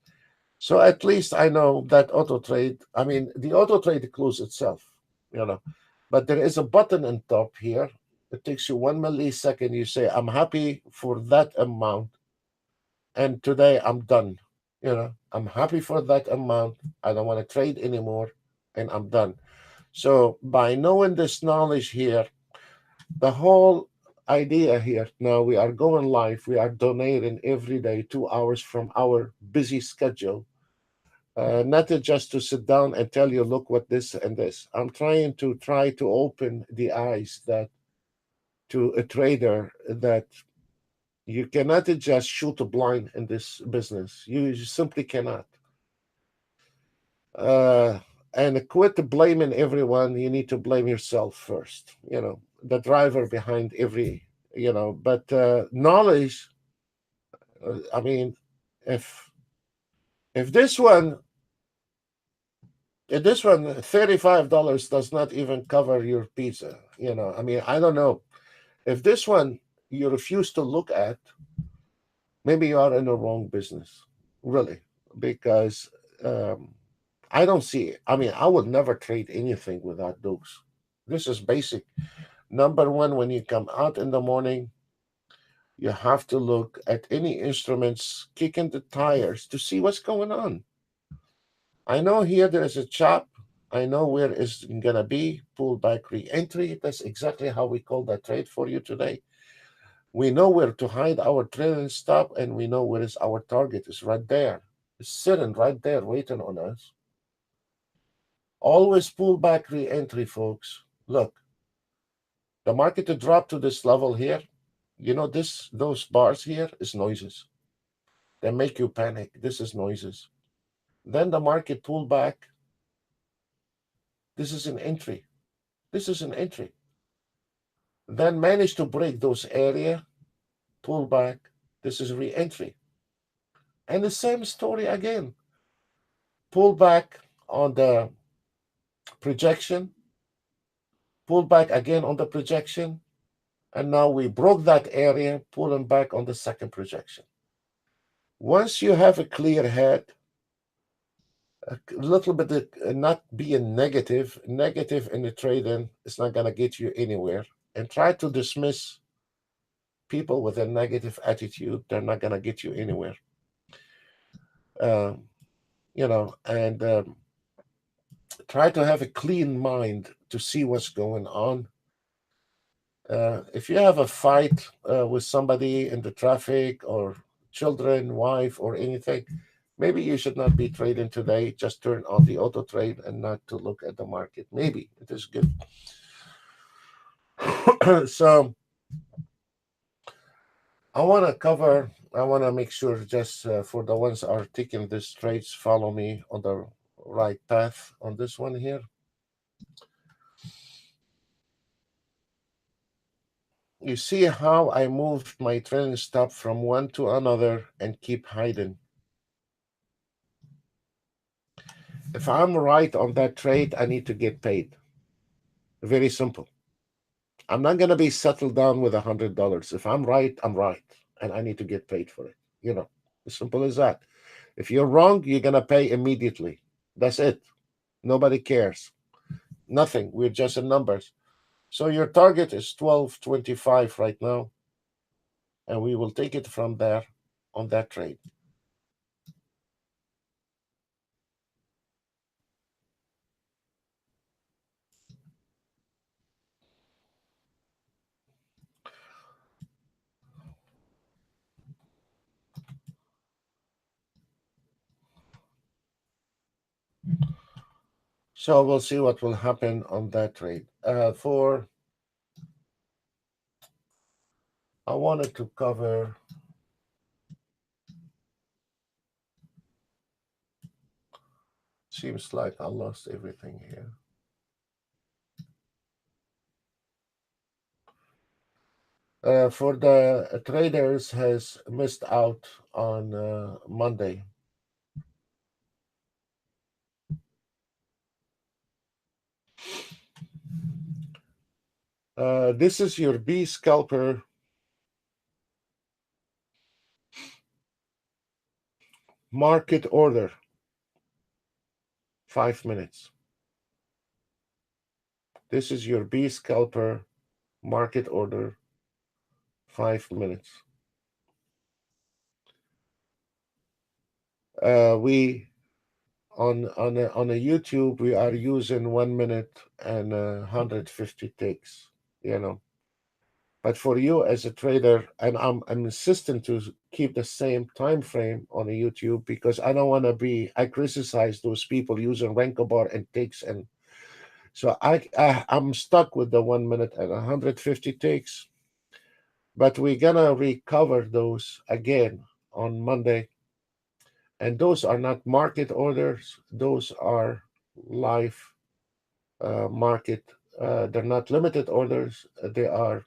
So at least I know that auto trade. I mean, the auto trade closes itself, you know, but there is a button on top here. It takes you 1 millisecond. You say, I'm happy for that amount. And today I'm done. I'm happy for that amount. I don't want to trade anymore. And I'm done. So by knowing this knowledge here, the whole idea here now we are going live. We are donating every day 2 hours from our busy schedule. Not just to sit down and tell you, look what this and this. I'm try to open the eyes that to a trader that you cannot just shoot a blind in this business. You simply cannot. Uh, and quit blaming everyone. You need to blame yourself first. The driver behind every. But knowledge. I mean, if if this one this one $35 does not even cover your pizza. I mean, I don't know if this one you refuse to look at. Maybe you are in the wrong business, really, because um, I don't see it. I mean, I would never trade anything without those. This is basic. Number one, when you come out in the morning, you have to look at any instruments, kicking the tires to see what's going on. I know here there is a chop. I know where it's going to be, pullback re-entry. That's exactly how we call that trade for you today. We know where to hide our trailing stop, and we know where is our target. Is right there. It's sitting right there waiting on us. Always pull back re-entry, folks. Look, the market to drop to this level here, those bars here is noises. They make you panic. This is noises. Then the market pull back. This is an entry. This is an entry. Then manage to break those area, pull back. This is re-entry. And the same story again. Pull back on the projection, pull back again on the projection, and now we broke that area, pulling back on the second projection. Once you have a clear head, a little bit not being negative in the trading is not going to get you anywhere. And try to dismiss people with a negative attitude. They're not going to get you anywhere. Um, and try to have a clean mind to see what's going on. If you have a fight with somebody in the traffic or children, wife, or anything, maybe you should not be trading today. Just turn on the auto trade and not to look at the market. Maybe it is good. So I want to make sure just for the ones that are taking these trades, follow me on the right path on this one here. You see how I moved my trailing stop from one to another and keep hiding. If I'm right on that trade, I need to get paid. Very simple. I'm not going to be settled down with $100. If I'm right, I'm right. And I need to get paid for it. As simple as that. If you're wrong, you're going to pay immediately. That's it. Nobody cares. Nothing. We're just in numbers. So your target is 12.25 right now, and we will take it from there on that trade. So we'll see what will happen on that trade. I wanted to cover. Seems like I lost everything here. For the traders has missed out on Monday. This is your B scalper market order, 5 minutes. This is your B scalper market order, 5 minutes. We on a YouTube we are using 1 minute and 150 ticks, you know. But for you as a trader, and I'm insistent to keep the same time frame on a YouTube because I don't want to be. I criticize those people using Renko bar and ticks, and so I'm stuck with the 1 minute and 150 ticks. But we're gonna recover those again on Monday, and those are not market orders; those are live market. They're not limited orders; they are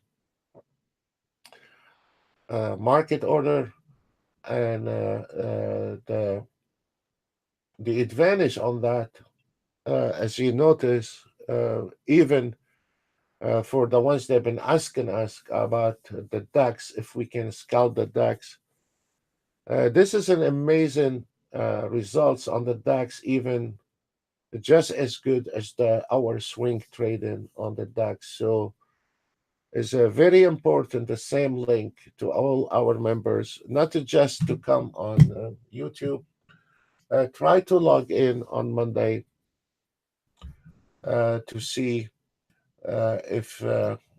market order, and the advantage on that, as you notice, even for the ones that have been asking us about the DAX, if we can scalp the DAX, this is an amazing results on the DAX, even just as good as the hour swing trading on the DAX. So it's very important, the same link to all our members, not to just to come on YouTube. Try to log in on Monday to see if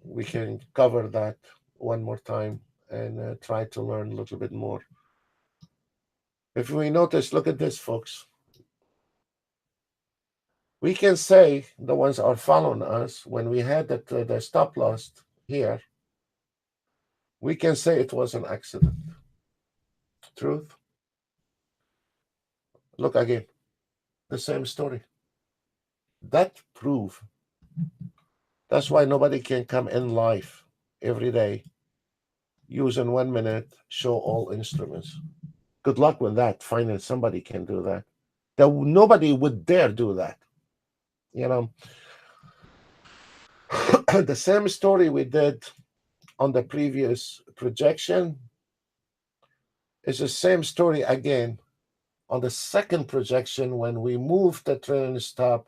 we can cover that one more time and try to learn a little bit more. If we notice, look at this, folks. We can say the ones are following us when we had the stop loss here. We can say it was an accident. Truth. Look again, the same story. That proof. That's why nobody can come in live every day using 1 minute, show all instruments. Good luck with that. Finding somebody can do that. Nobody would dare do that. You know, the same story we did on the previous projection is the same story again on the second projection when we moved the trailing stop.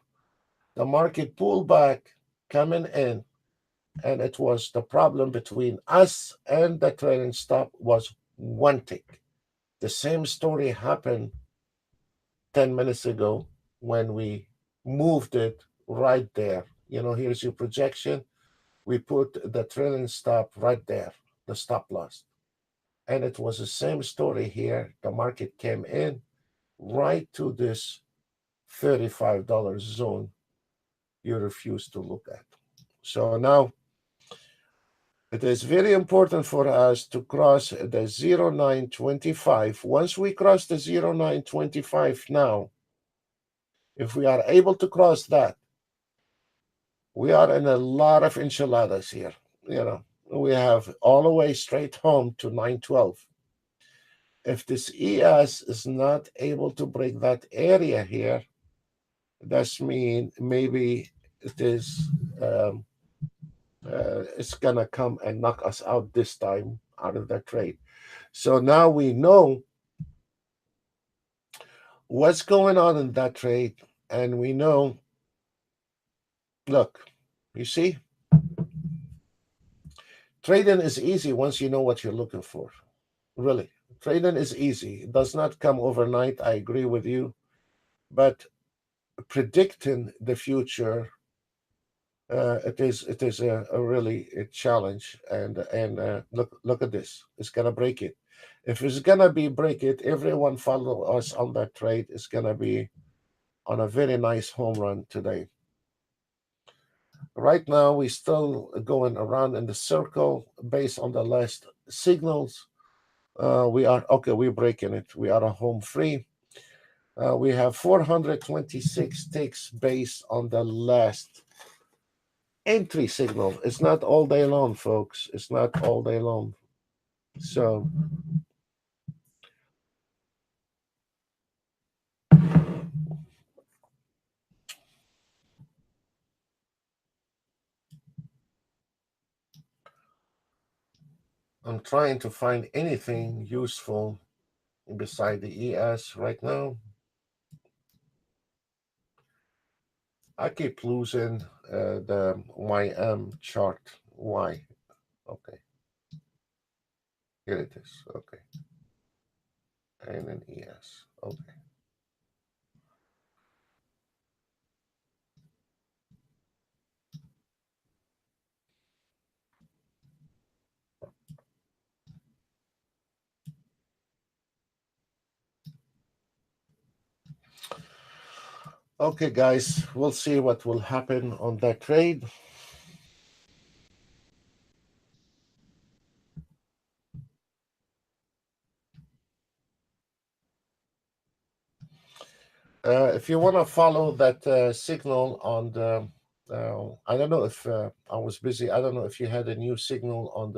The market pulled back, coming in, and it was the problem between us and the trailing stop was one tick. The same story happened 10 minutes ago when we moved it right there. You know, here's your projection. We put the trailing stop right there, the stop loss. And it was the same story here. The market came in right to this $35 zone you refuse to look at. So now it is very important for us to cross the 0925. Once we cross the 0925 now, if we are able to cross that, we are in a lot of enchiladas here. You know, we have all the way straight home to 912. If this ES is not able to break that area here, that's mean maybe it is it's gonna come and knock us out this time out of that trade. So now we know what's going on in that trade, and we know. Look, you see, Trading is easy once you know what you're looking for. Really, trading is easy. It does not come overnight. I agree with you, but predicting the future, it is a really a challenge. And look at this. It's gonna break it. If it's gonna be break it, everyone follow us on that trade is gonna be on a very nice home run today. Right now, we still going around in the circle based on the last signals. We are okay. We're breaking it. We are a home free. We have 426 ticks based on the last entry signal. It's not all day long, folks. It's not all day long. So I'm trying to find anything useful beside the ES right now. I keep losing the YM chart. Why? Okay, here it is. Okay, and an ES. Okay. Okay, guys, we'll see what will happen on that trade. If you want to follow that signal on the, I don't know if I was busy. I don't know if you had a new signal on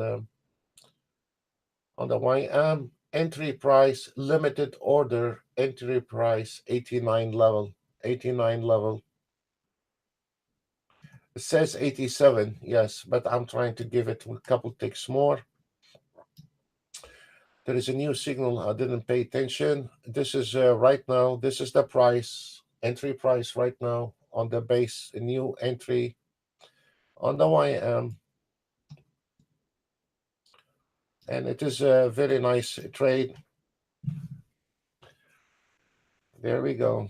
the YM entry price, limited order entry price, 89 level, 89 level. It says 87, yes, but I'm trying to give it a couple ticks more. There is a new signal. I didn't pay attention. This is right now. This is the price, entry price right now on the base, a new entry on the YM. And it is a very nice trade. There we go.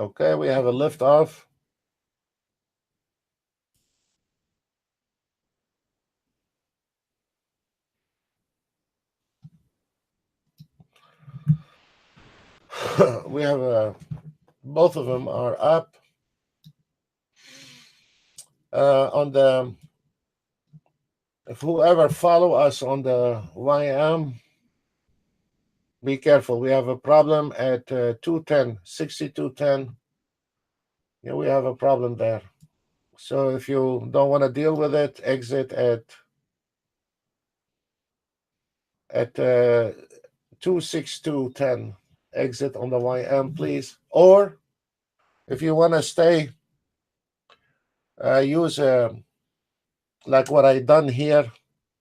Okay, we have a lift off. We have both of them are up. On the, if whoever follow us on the YM, be careful. We have a problem at 210, 6210. Yeah, we have a problem there. So if you don't want to deal with it, exit at 26210. Exit on the YM, please. Or if you want to stay, use like what I done here.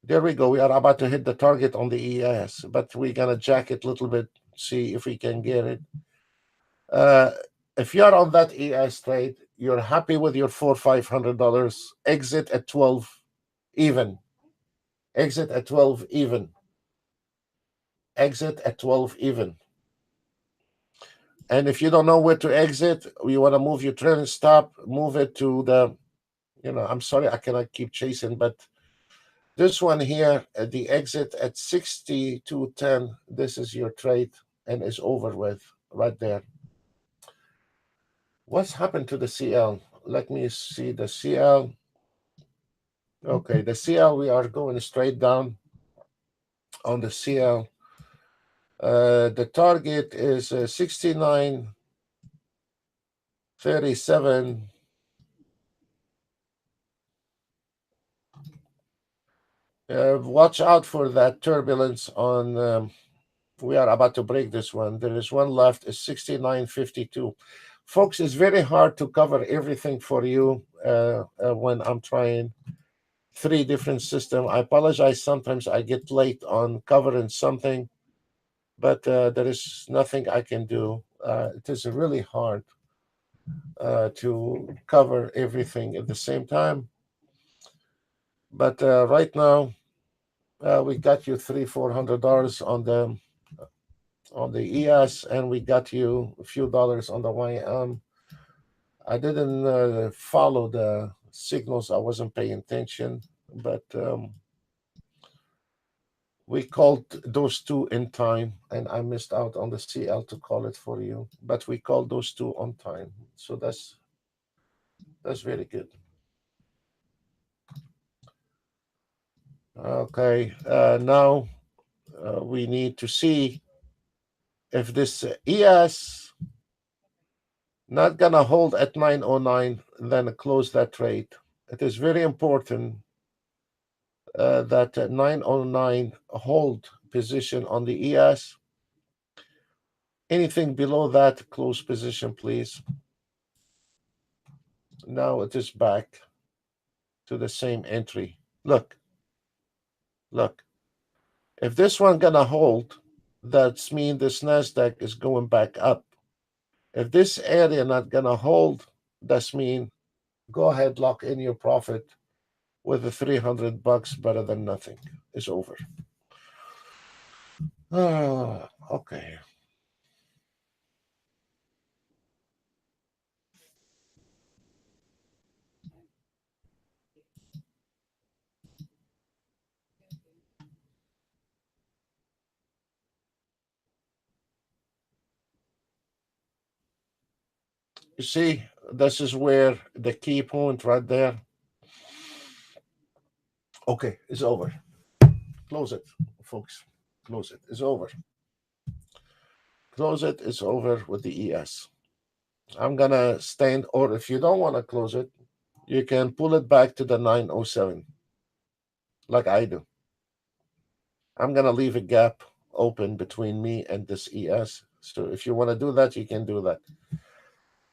There we go. We are about to hit the target on the ES, but we're gonna jack it a little bit, see if we can get it. If you're on that ES trade, you're happy with your $400-500. Exit at 12 even. Exit at 12 even. Exit at 12 even. And if you don't know where to exit, you want to move your trailing stop, move it to the, I'm sorry, I cannot keep chasing, but this one here, the exit at 6210, this is your trade and is over with right there. What's happened to the CL? Let me see the CL. Okay, the CL, we are going straight down on the CL. The target is 69.37. Watch out for that turbulence on. We are about to break this one. There is one left. Is 69.52. Folks, it's very hard to cover everything for you when I'm trying 3 different systems. I apologize. Sometimes I get late on covering something, but there is nothing I can do. it is really hard to cover everything at the same time. But right now, we got you $300-400 on the ES, and we got you a few dollars on the YM. I didn't follow the signals. I wasn't paying attention, but we called those two in time, and I missed out on the CL to call it for you. But we called those two on time, so that's very good. Okay, now we need to see if this ES not gonna hold at 909, then close that trade. It is very important that 909 hold position on the ES. Anything below that, close position, please. Now it is back to the same entry. Look. If this one gonna hold, that's mean this NASDAQ is going back up. If this area not gonna hold, that's mean go ahead, lock in your profit with the $300, better than nothing. It's over. Okay. You see, this is where the key point right there. Okay, it's over. Close it, folks. Close it. It's over. Close it. It's over with the ES. I'm gonna stand, or if you don't want to close it, you can pull it back to the 907, like I do. I'm gonna leave a gap open between me and this ES. So if you want to do that, you can do that.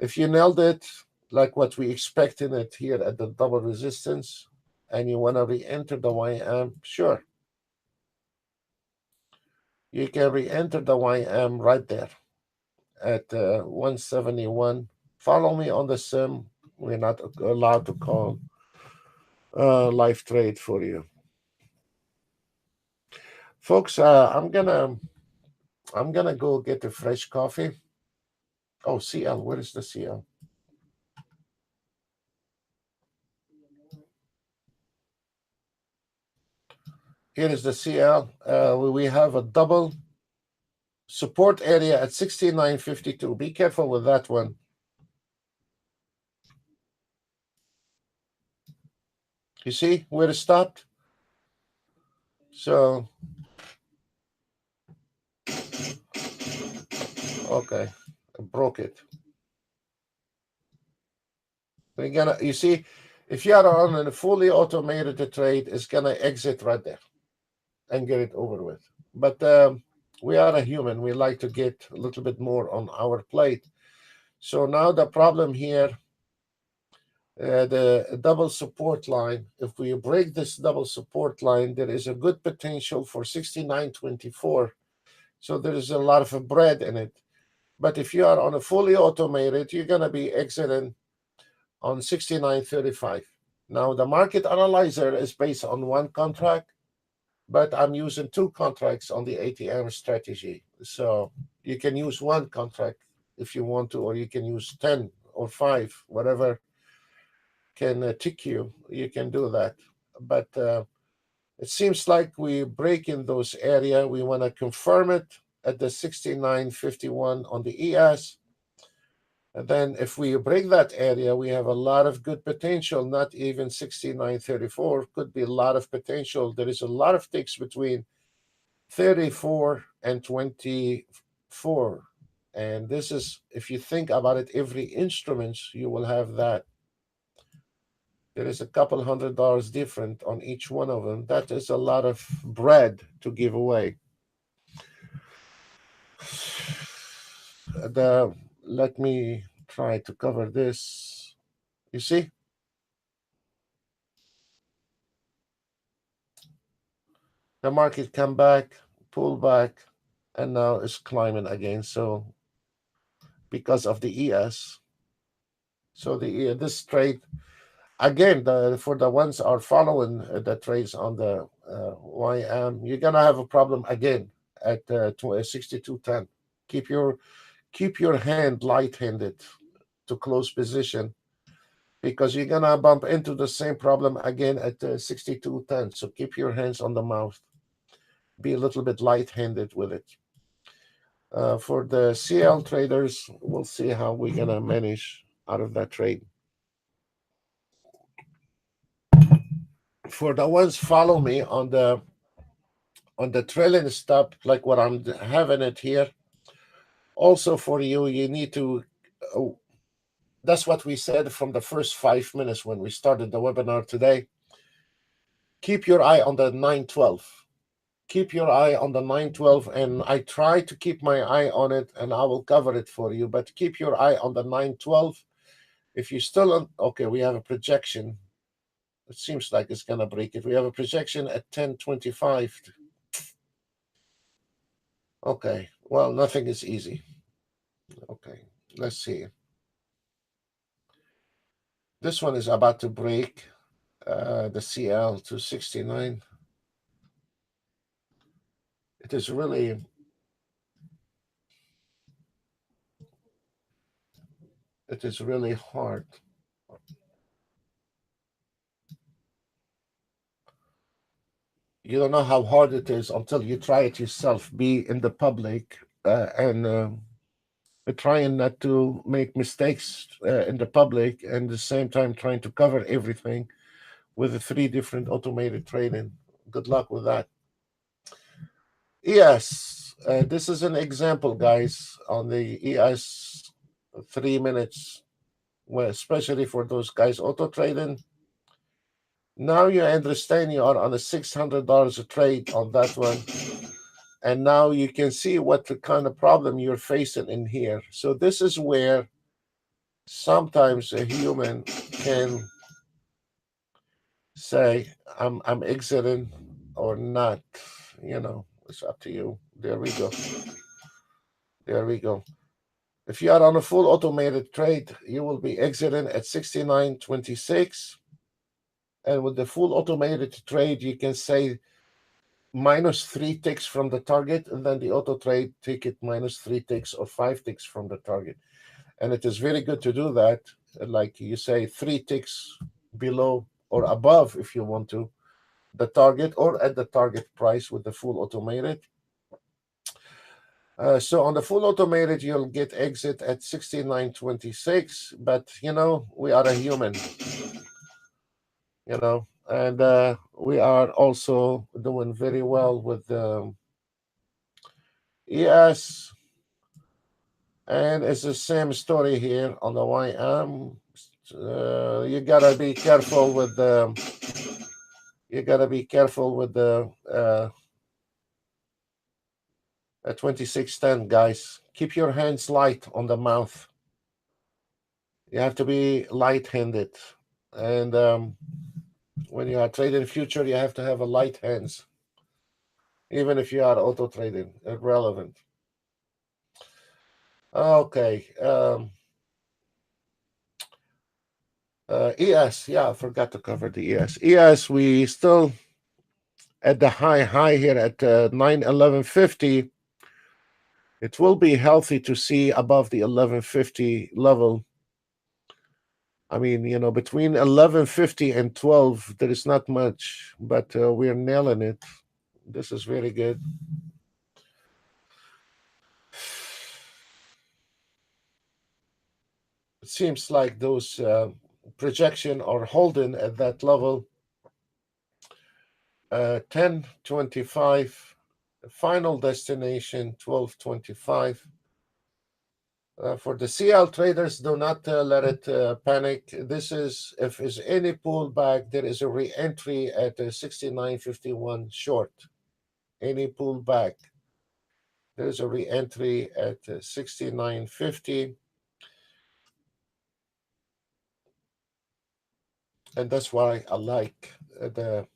If you nailed it, like what we expect in it here at the double resistance, and you want to re-enter the YM, sure. You can re-enter the YM right there at 171. Follow me on the sim. We're not allowed to call live trade for you. Folks, I'm gonna go get a fresh coffee. Oh, CL, where is the CL? Here is the CL. We have a double support area at 69.52. Be careful with that one. You see where it stopped? So, okay, I broke it. We're gonna, you see, if you are on a fully automated trade, it's gonna exit right there and get it over with. But we are a human. We like to get a little bit more on our plate. So now the problem here, the double support line, if we break this double support line, there is a good potential for 69.24. So there is a lot of bread in it. But if you are on a fully automated, you're going to be exiting on 69.35. Now, the market analyzer is based on one contract, but I'm using two contracts on the ATM strategy. So you can use one contract if you want to, or you can use 10 or 5, whatever can tick you. You can do that. But it seems like we break in those area. We want to confirm it at the 69.51 on the ES. And then if we break that area, we have a lot of good potential, not even 69.34, could be a lot of potential. There is a lot of ticks between 34 and 24. And this is, if you think about it, every instrument, you will have that. There is a couple $100 different on each one of them. That is a lot of bread to give away. Let me try to cover this. You see? The market come back, pull back, and now it's climbing again. So because of the ES. So this trade again, for the ones are following the trades on the YM, you're gonna have a problem again at 62.10. Keep your hand light-handed to close position, because you're gonna bump into the same problem again at 62.10. So keep your hands on the mouth. Be a little bit light-handed with it. For the CL traders, we'll see how we're gonna manage out of that trade. For the ones follow me on the trailing stop, like what I'm having it here, also for you, you need to, that's what we said from the first 5 minutes when we started the webinar today. Keep your eye on the 912. Keep your eye on the 912, and I try to keep my eye on it, and I will cover it for you, but keep your eye on the 912. If you still, okay, we have a projection. It seems like it's going to break it. We have a projection at 1025. Okay, well, nothing is easy. Okay, let's see. This one is about to break the CL to 69. It is really hard. You don't know how hard it is until you try it yourself. Be in the public and trying not to make mistakes in the public, and at the same time trying to cover everything with the 3 different automated trading. Good luck with that. Yes, this is an example, guys, on the ES 3 minutes, well, especially for those guys auto trading. Now you understand you are on a $600 a trade on that one. And now you can see what the kind of problem you're facing in here. So this is where sometimes a human can say, I'm exiting or not. It's up to you. There we go. There we go. If you are on a full automated trade, you will be exiting at 69.26. And with the full automated trade, you can say -3 ticks from the target, and then the auto trade take it -3 ticks or 5 ticks from the target. And it is very good to do that. Like you say, 3 ticks below or above, if you want to, the target or at the target price with the full automated. So on the full automated, you'll get exit at 69.26, but we are a human, and we are also doing very well with the ES, and it's the same story here on the YM. You gotta be careful with the 2610, guys. Keep your hands light on the mouth. You have to be light-handed, and when you are trading future, you have to have a light hands, even if you are auto trading. Irrelevant. Okay. ES, yeah, I forgot to cover the ES. ES, we still at the high here at 91150. It will be healthy to see above the 1150 level. I mean, between 1150 and 12, there is not much, but we're nailing it. This is very good. It seems like those projection are holding at that level. 1025, final destination 1225. For the CL traders, do not let it panic. This is, if there's any pullback, there is a re-entry at 69.51 short. Any pullback, there's a re-entry at 69.50. And that's why I like the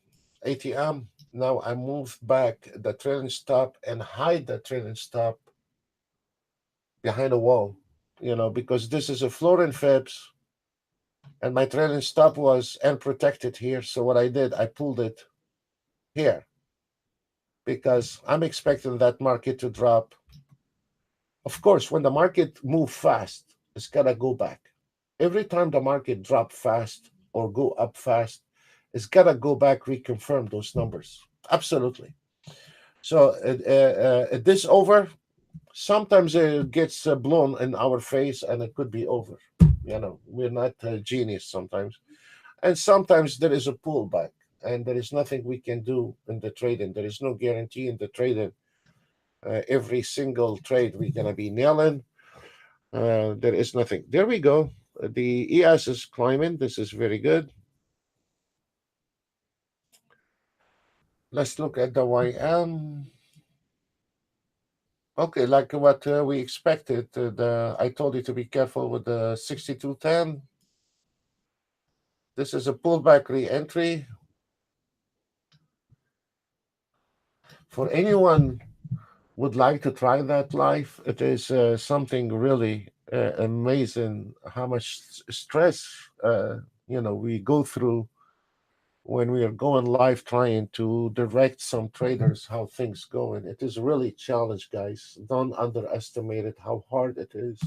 ATM. Now I moved back the trailing stop and hide the trailing stop behind a wall. because this is a floor in Fibs, and my trailing stop was and protected here. So what I did, I pulled it here because I'm expecting that market to drop. Of course, when the market move fast, it's gotta go back. Every time the market drop fast or go up fast, it's gotta go back, reconfirm those numbers. Absolutely. So this over, sometimes it gets blown in our face, and it could be over. We're not genius sometimes, and sometimes there is a pullback, and there is nothing we can do in the trading. There is no guarantee in the trading. Every single trade we're gonna be nailing. There is nothing. There we go. The ES is climbing. This is very good. Let's look at the YM. Okay, like what we expected. I told you to be careful with the 6210. This is a pullback re-entry. For anyone would like to try that live, it is something really amazing how much stress we go through when we are going live trying to direct some traders how things go. And it is really a challenge, guys. Don't underestimate it, how hard it is.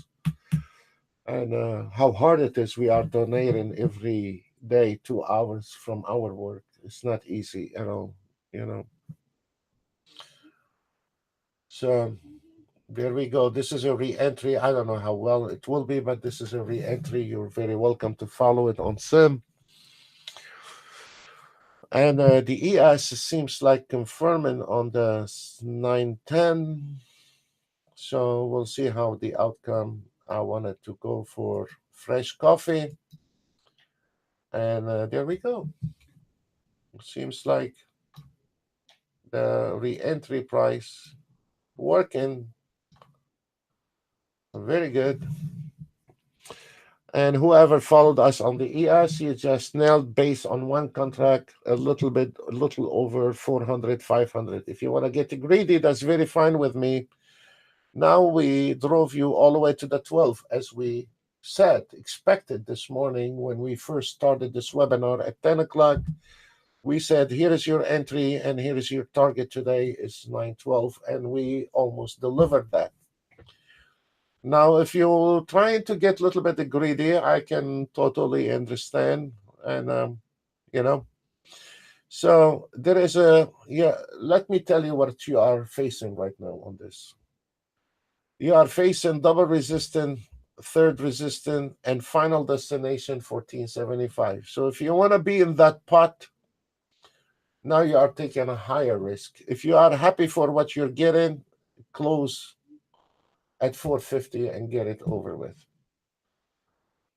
And how hard it is. We are donating every day 2 hours from our work. It's not easy at all, you know. So there we go. This is a re-entry. I don't know how well it will be, but this is a re-entry. You're very welcome to follow it on Sim. And the ES seems like confirming on the 910. So we'll see how the outcome. I wanted to go for fresh coffee. And there we go. Seems like the re-entry price working very good. And whoever followed us on the ES, you just nailed based on one contract a little over 400, 500. If you want to get greedy, that's very fine with me. Now we drove you all the way to the 12, as we expected this morning when we first started this webinar at 10 o'clock. We said, here is your entry and here is your target today is 912, and we almost delivered that. Now, if you're trying to get a little bit greedy, I can totally understand. And, so there is let me tell you what you are facing right now on this. You are facing double resistance, third resistance, and final destination 1475. So if you want to be in that pot, now you are taking a higher risk. If you are happy for what you're getting, close at 450 and get it over with.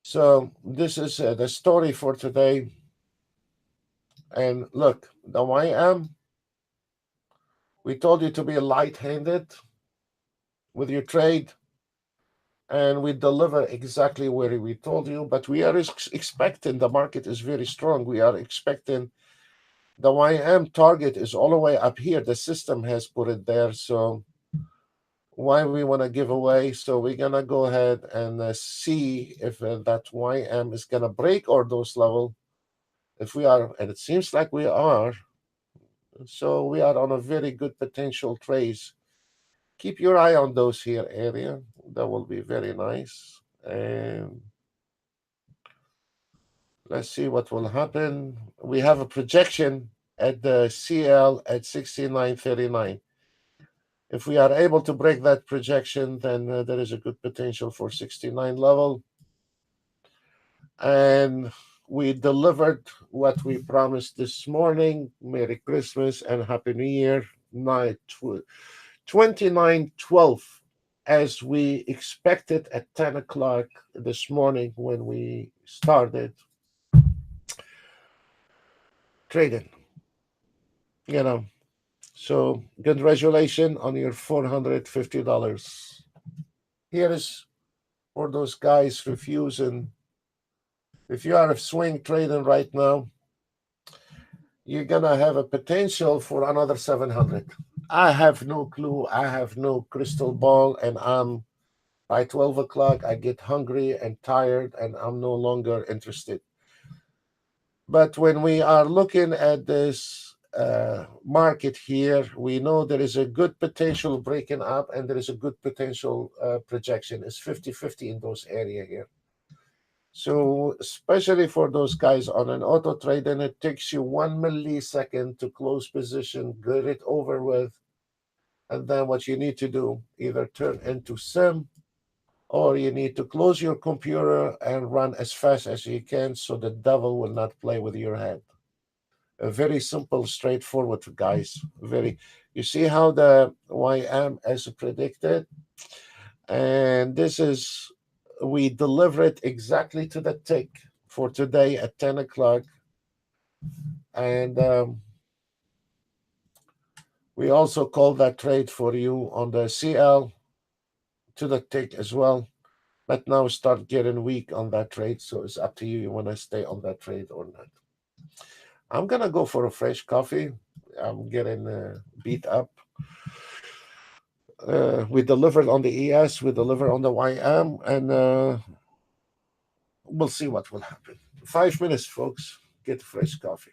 So this is the story for today. And look, the YM, we told you to be light-handed with your trade, and we deliver exactly where we told you. But we are expecting the market is very strong. We are expecting the YM target is all the way up here. The system has put it there. So why we want to give away? So we're going to go ahead and see if that YM is going to break or those level. If we are, and it seems like we are, so we are on a very good potential trades. Keep your eye on those here area. That will be very nice. And let's see what will happen. We have a projection at the CL at 69.39. If we are able to break that projection, then there is a good potential for 69 level. And we delivered what we promised this morning. Merry Christmas and Happy New Year. 2912, as we expected at 10 o'clock this morning when we started trading. So congratulations on your $450. Here is for those guys refusing. If you are a swing trading right now, you're gonna have a potential for another 700. I have no clue. I have no crystal ball, and I'm By 12 o'clock, I get hungry and tired, and I'm no longer interested. But when we are looking at this market here, we know there is a good potential breaking up and there is a good potential projection. It's 50-50 in those area here. So especially for those guys on an auto trade, and it takes you 1 millisecond to close position, get it over with, and then what you need to do, either turn into sim, or you need to close your computer and run as fast as you can so the devil will not play with your head. A very simple, straightforward, guys. Very. You see how the YM as predicted, and this is we deliver it exactly to the tick for today at 10 o'clock, and we also call that trade for you on the CL to the tick as well. But now start getting weak on that trade, so it's up to you. You want to stay on that trade or not? I'm gonna go for a fresh coffee. I'm getting beat up. We delivered on the ES, we deliver on the YM, and we'll see what will happen. 5 minutes, folks. Get fresh coffee.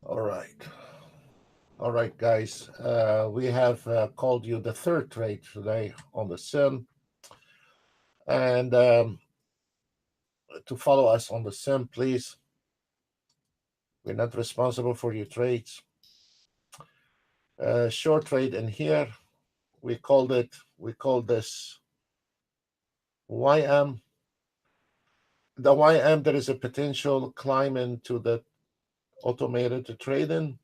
All right. All right, guys. We have called you the third trade today on the sim. And to follow us on the sim, please. We're not responsible for your trades. Short trade in here. We call this YM. The YM, there is a potential climb into the automated trading.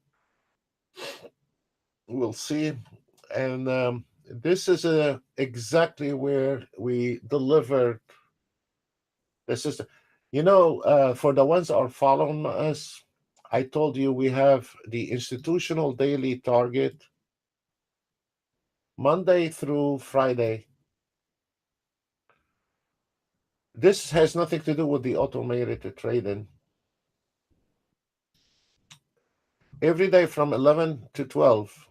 We'll see. And this is exactly where we delivered the system. For the ones that are following us, I told you we have the institutional daily target Monday through Friday. This has nothing to do with the automated trading. Every day from 11 to 12,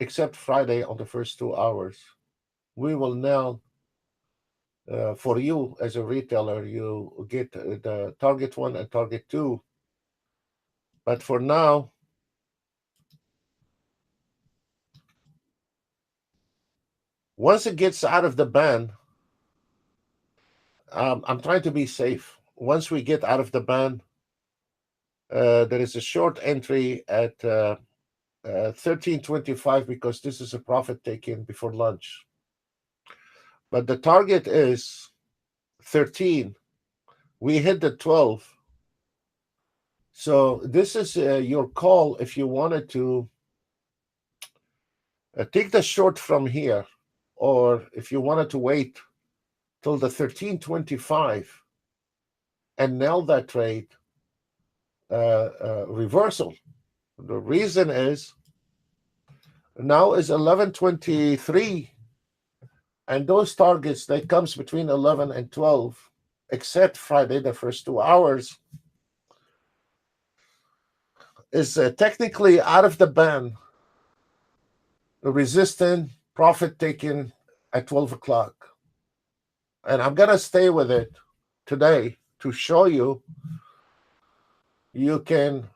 except Friday on the first 2 hours, we will now, for you as a retailer, you get the target 1 and target 2. But for now, once it gets out of the band, I'm trying to be safe. Once we get out of the band, there is a short entry at 13.25 because this is a profit taken before lunch. But the target is 13. We hit the 12. So this is your call if you wanted to take the short from here, or if you wanted to wait till the 13.25 and nail that trade reversal. The reason is now is 11.23, and those targets that comes between 11 and 12, except Friday, the first 2 hours, is technically out of the band, resistant, profit taken at 12 o'clock. And I'm going to stay with it today to show you can.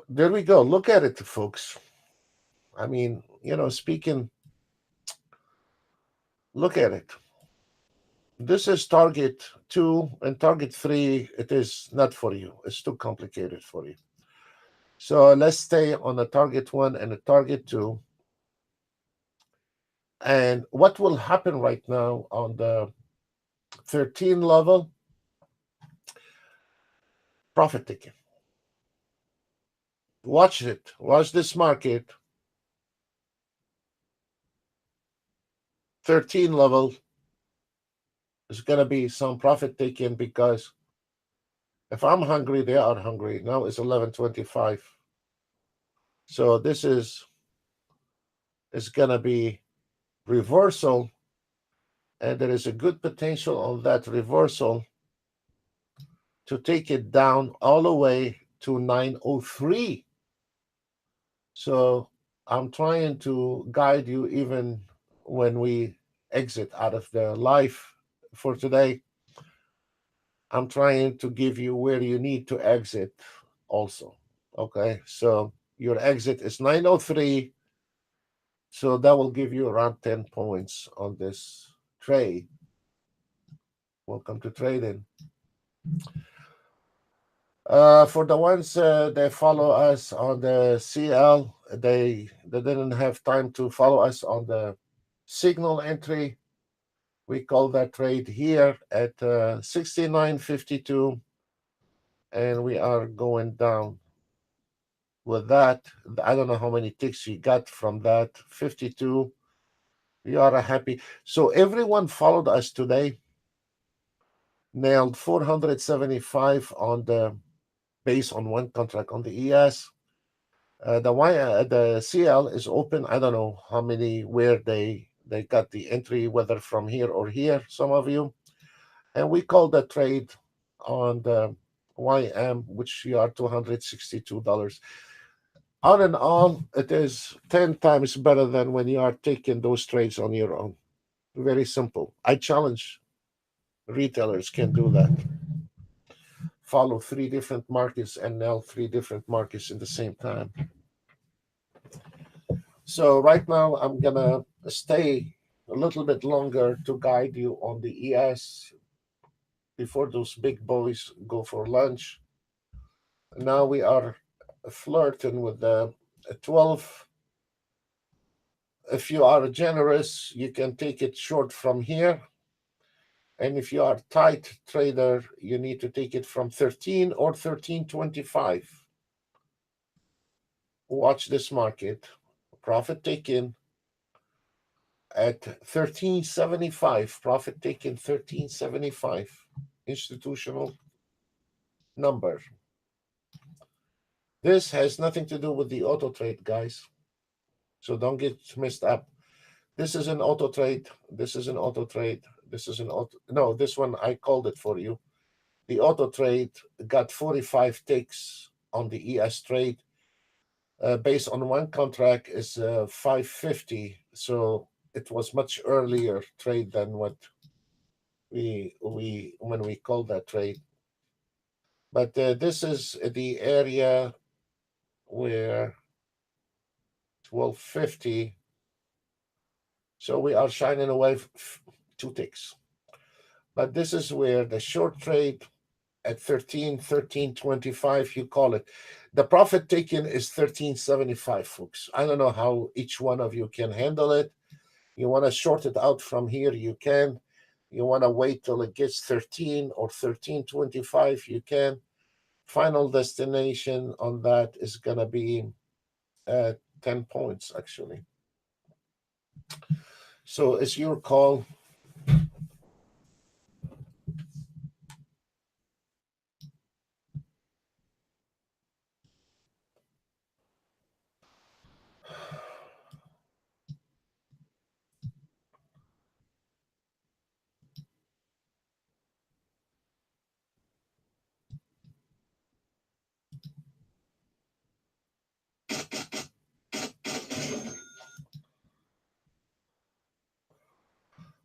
There we go. Look at it, folks. I mean, speaking, look at it. This is target 2 and target 3. It is not for you. It's too complicated for you. So let's stay on the target 1 and the target 2. And what will happen right now on the 13 level? Profit taking. Watch it. Watch this market. 13 level is going to be some profit taken, because if I'm hungry, they are hungry. Now it's 11.25. So this is going to be reversal, and there is a good potential on that reversal to take it down all the way to 903. So I'm trying to guide you even when we exit out of the life for today. I'm trying to give you where you need to exit also. Okay, so your exit is 903. So that will give you around 10 points on this trade. Welcome to trading. For the ones that follow us on the CL, they didn't have time to follow us on the signal entry. We call that trade here at 69.52, and we are going down with that. I don't know how many ticks you got from that. 52. You are happy. So everyone followed us today. Nailed 475 on the base on one contract on the ES. The CL is open. I don't know how many, where they got the entry, whether from here or here, some of you. And we call the trade on the YM, which you are $262. On and on, it is 10 times better than when you are taking those trades on your own. Very simple. I challenge retailers can do that. Follow 3 different markets and nail 3 different markets in the same time. So right now I'm gonna stay a little bit longer to guide you on the ES. before those big boys go for lunch. Now we are flirting with the 12. If you are generous, you can take it short from here. And if you are tight trader, you need to take it from 13 or 13.25. Watch this market. Profit taken at 13.75. Profit taken 13.75. Institutional number. This has nothing to do with the auto trade, guys. So don't get messed up. This is an auto trade. This is an auto trade. This is an auto. No, this one I called it for you. The auto trade got 45 ticks on the ES trade. Based on one contract is 550. So it was much earlier trade than what we when we called that trade. But this is the area where 1250. So we are shining away 2 ticks. But this is where the short trade at 13.25, you call it. The profit taken is 13.75, folks. I don't know how each one of you can handle it. You want to short it out from here, you can. You want to wait till it gets 13 or 13.25, you can. Final destination on that is going to be 10 points, actually. So it's your call.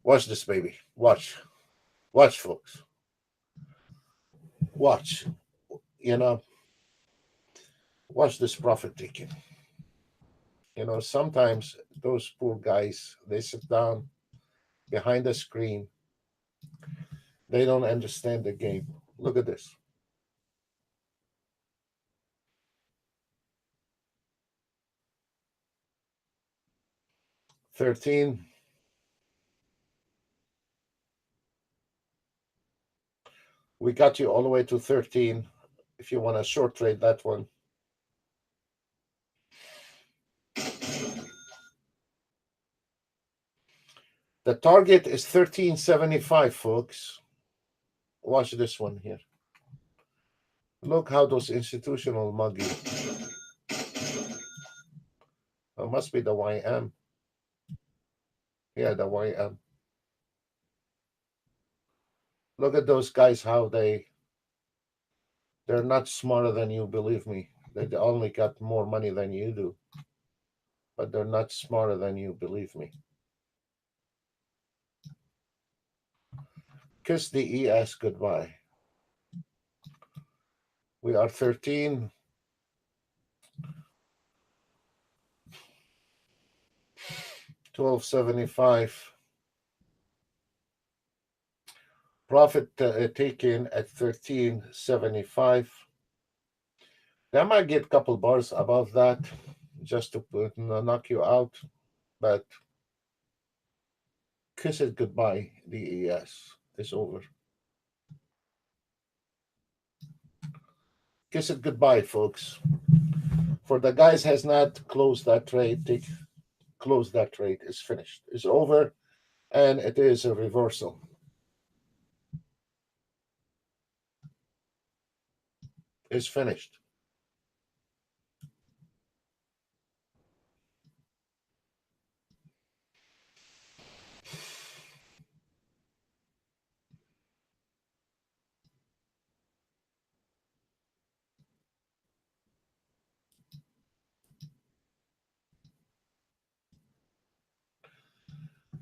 Watch this, baby. Watch. Watch, folks. Watch. You know, watch this profit taking. Sometimes those poor guys, they sit down behind the screen. They don't understand the game. Look at this. 13. We got you all the way to 13 if you want to short trade that one. The target is 13.75, folks. Watch this one here. Look how those institutional muggy. It must be the YM. Yeah, the YM. Look at those guys, how they're not smarter than you, believe me. They only got more money than you do. But they're not smarter than you, believe me. Kiss the ES goodbye. We are 13. $12.75. Profit taken at 13.75. They might get a couple bars above that just to knock you out, but kiss it goodbye. The ES is over. Kiss it goodbye, folks. For the guys has not closed that trade, close that trade. It's finished. It's over, and it is a reversal. It's finished.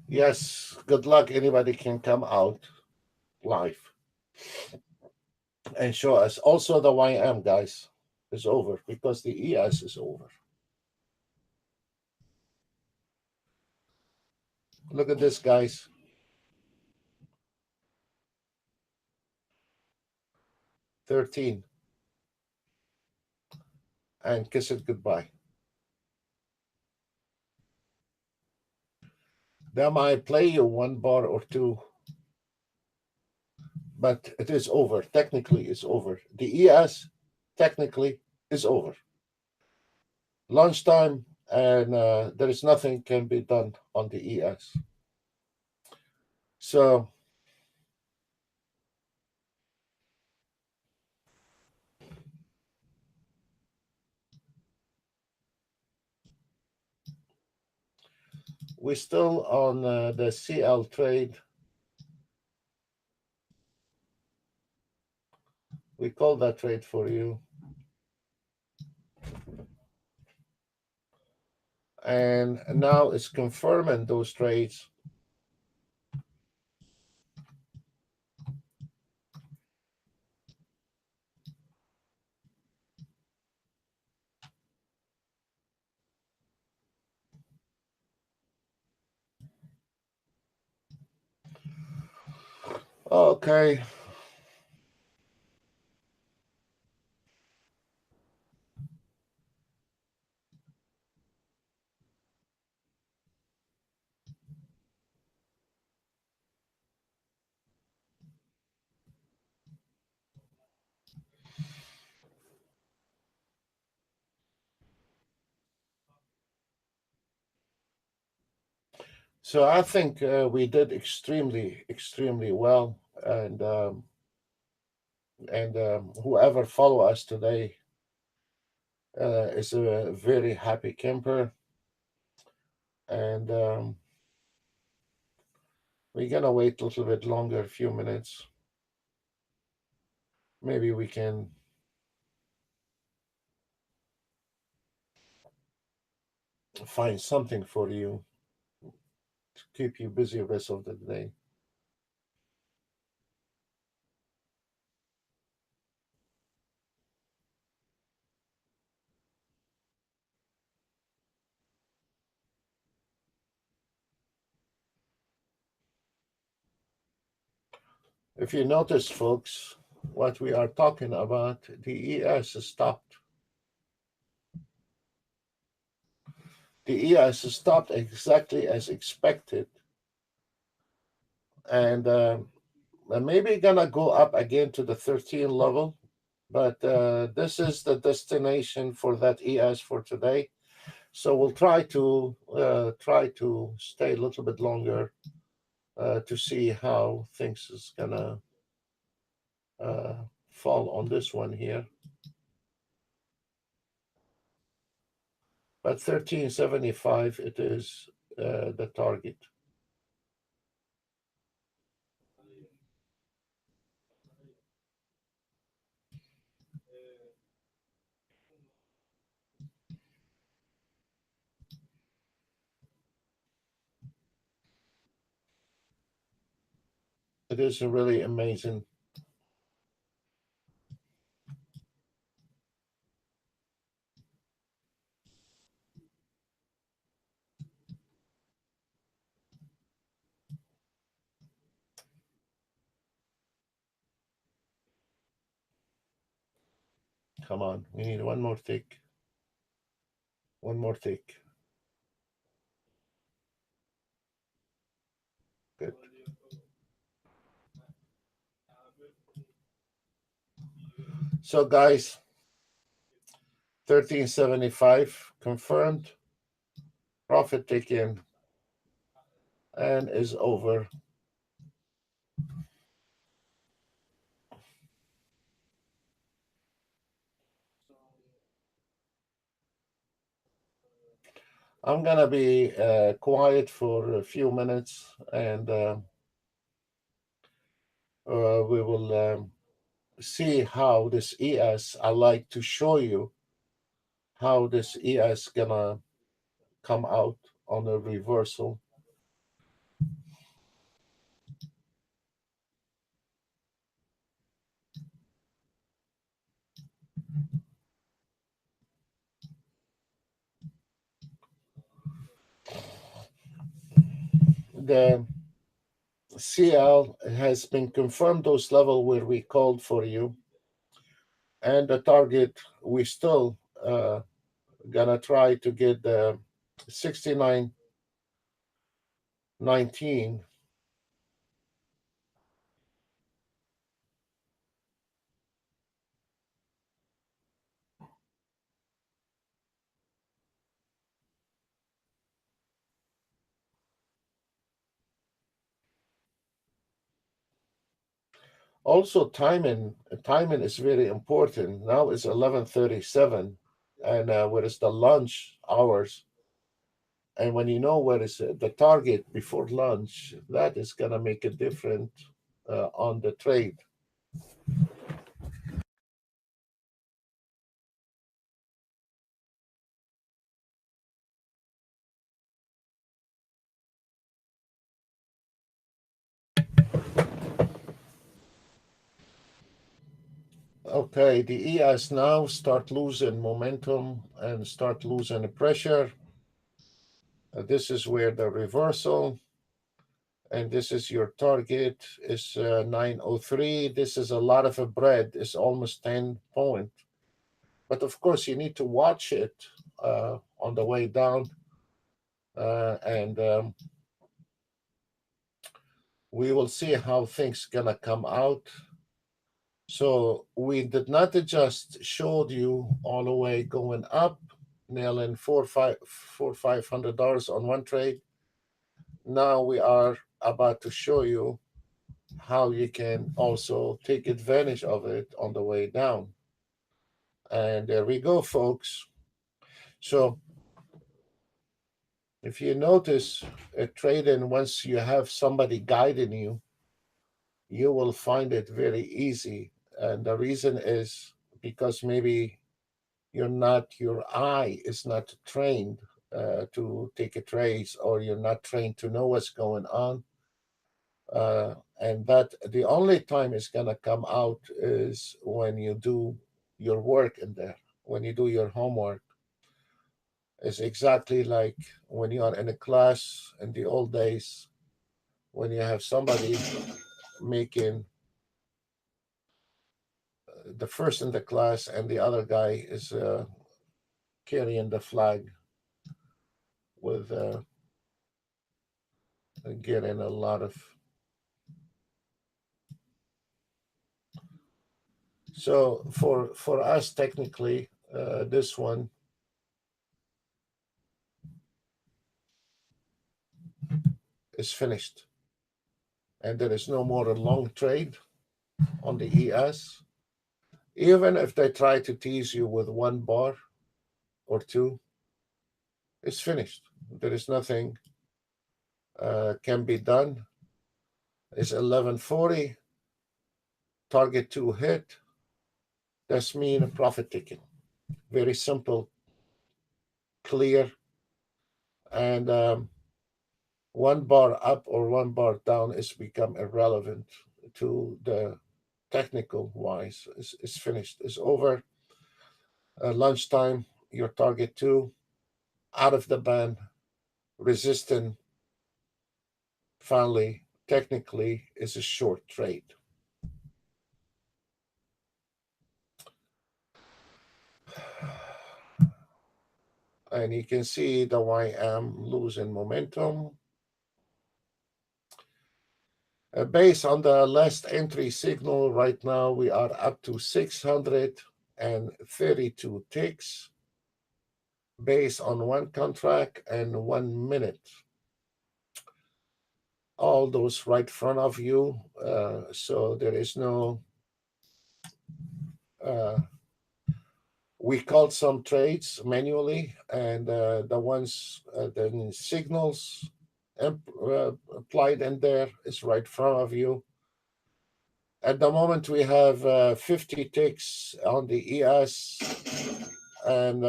Yes, good luck. Anybody can come out live and show us. Also, the YM, guys, is over because the ES is over. Look at this, guys. 13, and kiss it goodbye. They might play you one bar or two, but it is over. Technically, it's over. The ES technically is over. Lunchtime, and there is nothing can be done on the ES. So we're still on the CL trade. We call that trade for you. And now it's confirming those trades. Okay. So I think we did extremely, extremely well, and whoever follow us today is a very happy camper, and we're gonna wait a little bit longer, a few minutes. Maybe we can find something for you to keep you busy the rest of the day. If you notice, folks, what we are talking about, the ES stopped. The ES stopped exactly as expected, and maybe gonna go up again to the 13 level, but this is the destination for that ES for today. So we'll try to stay a little bit longer to see how things is gonna fall on this one here. But 1375, it is the target. It is really amazing. Come on, we need one more tick. One more tick. Good. So, guys, 1375 confirmed. Profit taken and is over. I'm gonna be quiet for a few minutes, and we will see how this ES. I like to show you how this ES gonna come out on a reversal. The CL has been confirmed those level where we called for you. And the target, we still gonna try to get the 69.19. Also, timing is very important. Now it's 11:37, and where is the lunch hours? And when you know where is the target before lunch, that is gonna make a difference on the trade. Okay, the ES now start losing momentum and start losing the pressure. This is where the reversal, and this is your target, is 903. This is a lot of a bread, it's almost 10 point. But of course, you need to watch it on the way down, and we will see how things gonna come out. So we did not just showed you all the way going up, nailing $500 on one trade. Now we are about to show you how you can also take advantage of it on the way down. And there we go, folks. So if you notice a trading, once you have somebody guiding you, you will find it very easy. And the reason is because maybe your eye is not trained to take a trace, or you're not trained to know what's going on. And that the only time it's going to come out is when you do your work in there, when you do your homework. It's exactly like when you are in a class in the old days, when you have somebody making the first in the class and the other guy is carrying the flag with getting a lot of. So for us, technically, this one is finished, and there is no more a long trade on the ES. Even if they try to tease you with one bar or two, it's finished. There is nothing can be done. It's 1140. Target two hit. That's mean profit taking. Very simple, clear, and one bar up or one bar down is become irrelevant to the technical wise. It's finished. It's over. Lunchtime, your target two, out of the band, resistant, finally, technically, is a short trade. And you can see the YM losing momentum. Based on the last entry signal, right now we are up to 632 ticks based on one contract and 1 minute. All those right in front of you. So there is no. We called some trades manually, and the ones the signals applied in there is right in front of you. At the moment, we have 50 ticks on the ES and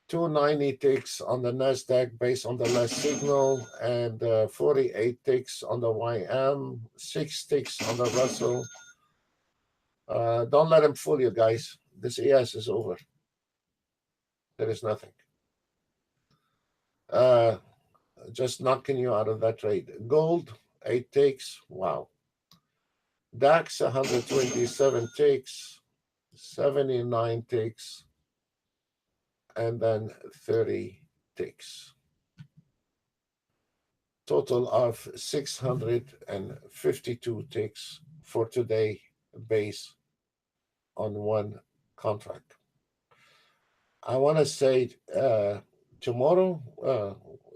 290 ticks on the NASDAQ based on the last signal, and 48 ticks on the YM, 6 ticks on the Russell. Don't let him fool you, guys. This ES is over. There is nothing. Just knocking you out of that trade. Gold, 8 ticks. Wow. DAX 127 ticks, 79 ticks, and then 30 ticks. Total of 652 ticks for today, based on one contract. I want to say tomorrow,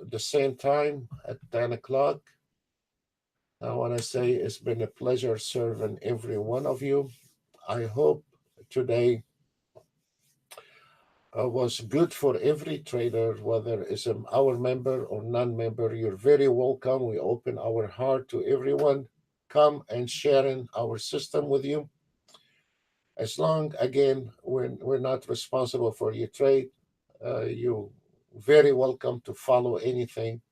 the same time at 10 o'clock, I want to say it's been a pleasure serving every one of you. I hope today was good for every trader, whether it's our member or non-member. You're very welcome. We open our heart to everyone. Come and sharing our system with you. As long, again, we're not responsible for your trade, you very welcome to follow anything.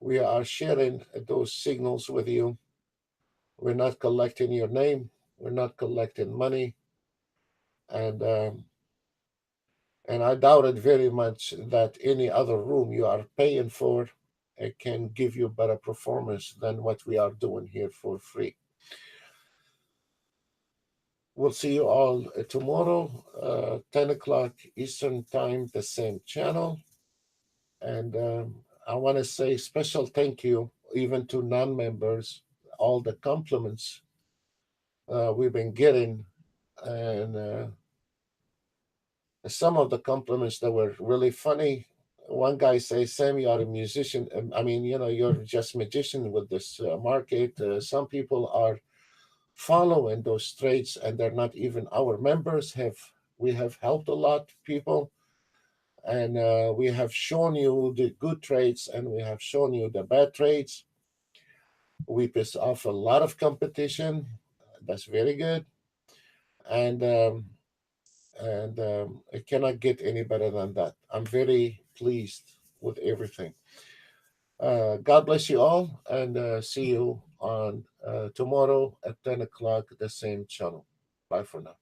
We are sharing those signals with you. We're not collecting your name. We're not collecting money, and I doubt it very much that any other room you are paying for can give you better performance than what we are doing here for free. We'll see you all tomorrow, 10 o'clock Eastern Time, the same channel. And I want to say special thank you even to non-members, all the compliments we've been getting, and some of the compliments that were really funny. One guy says, "Sam, you are a musician. I mean, you're just magician with this market." Some people are following those trades, and they're not even our members. We have helped a lot of people, and we have shown you the good trades, and we have shown you the bad trades. We piss off a lot of competition. That's very good, and it cannot get any better than that. I'm very pleased with everything. God bless you all, and see you on tomorrow at 10 o'clock, the same channel. Bye for now.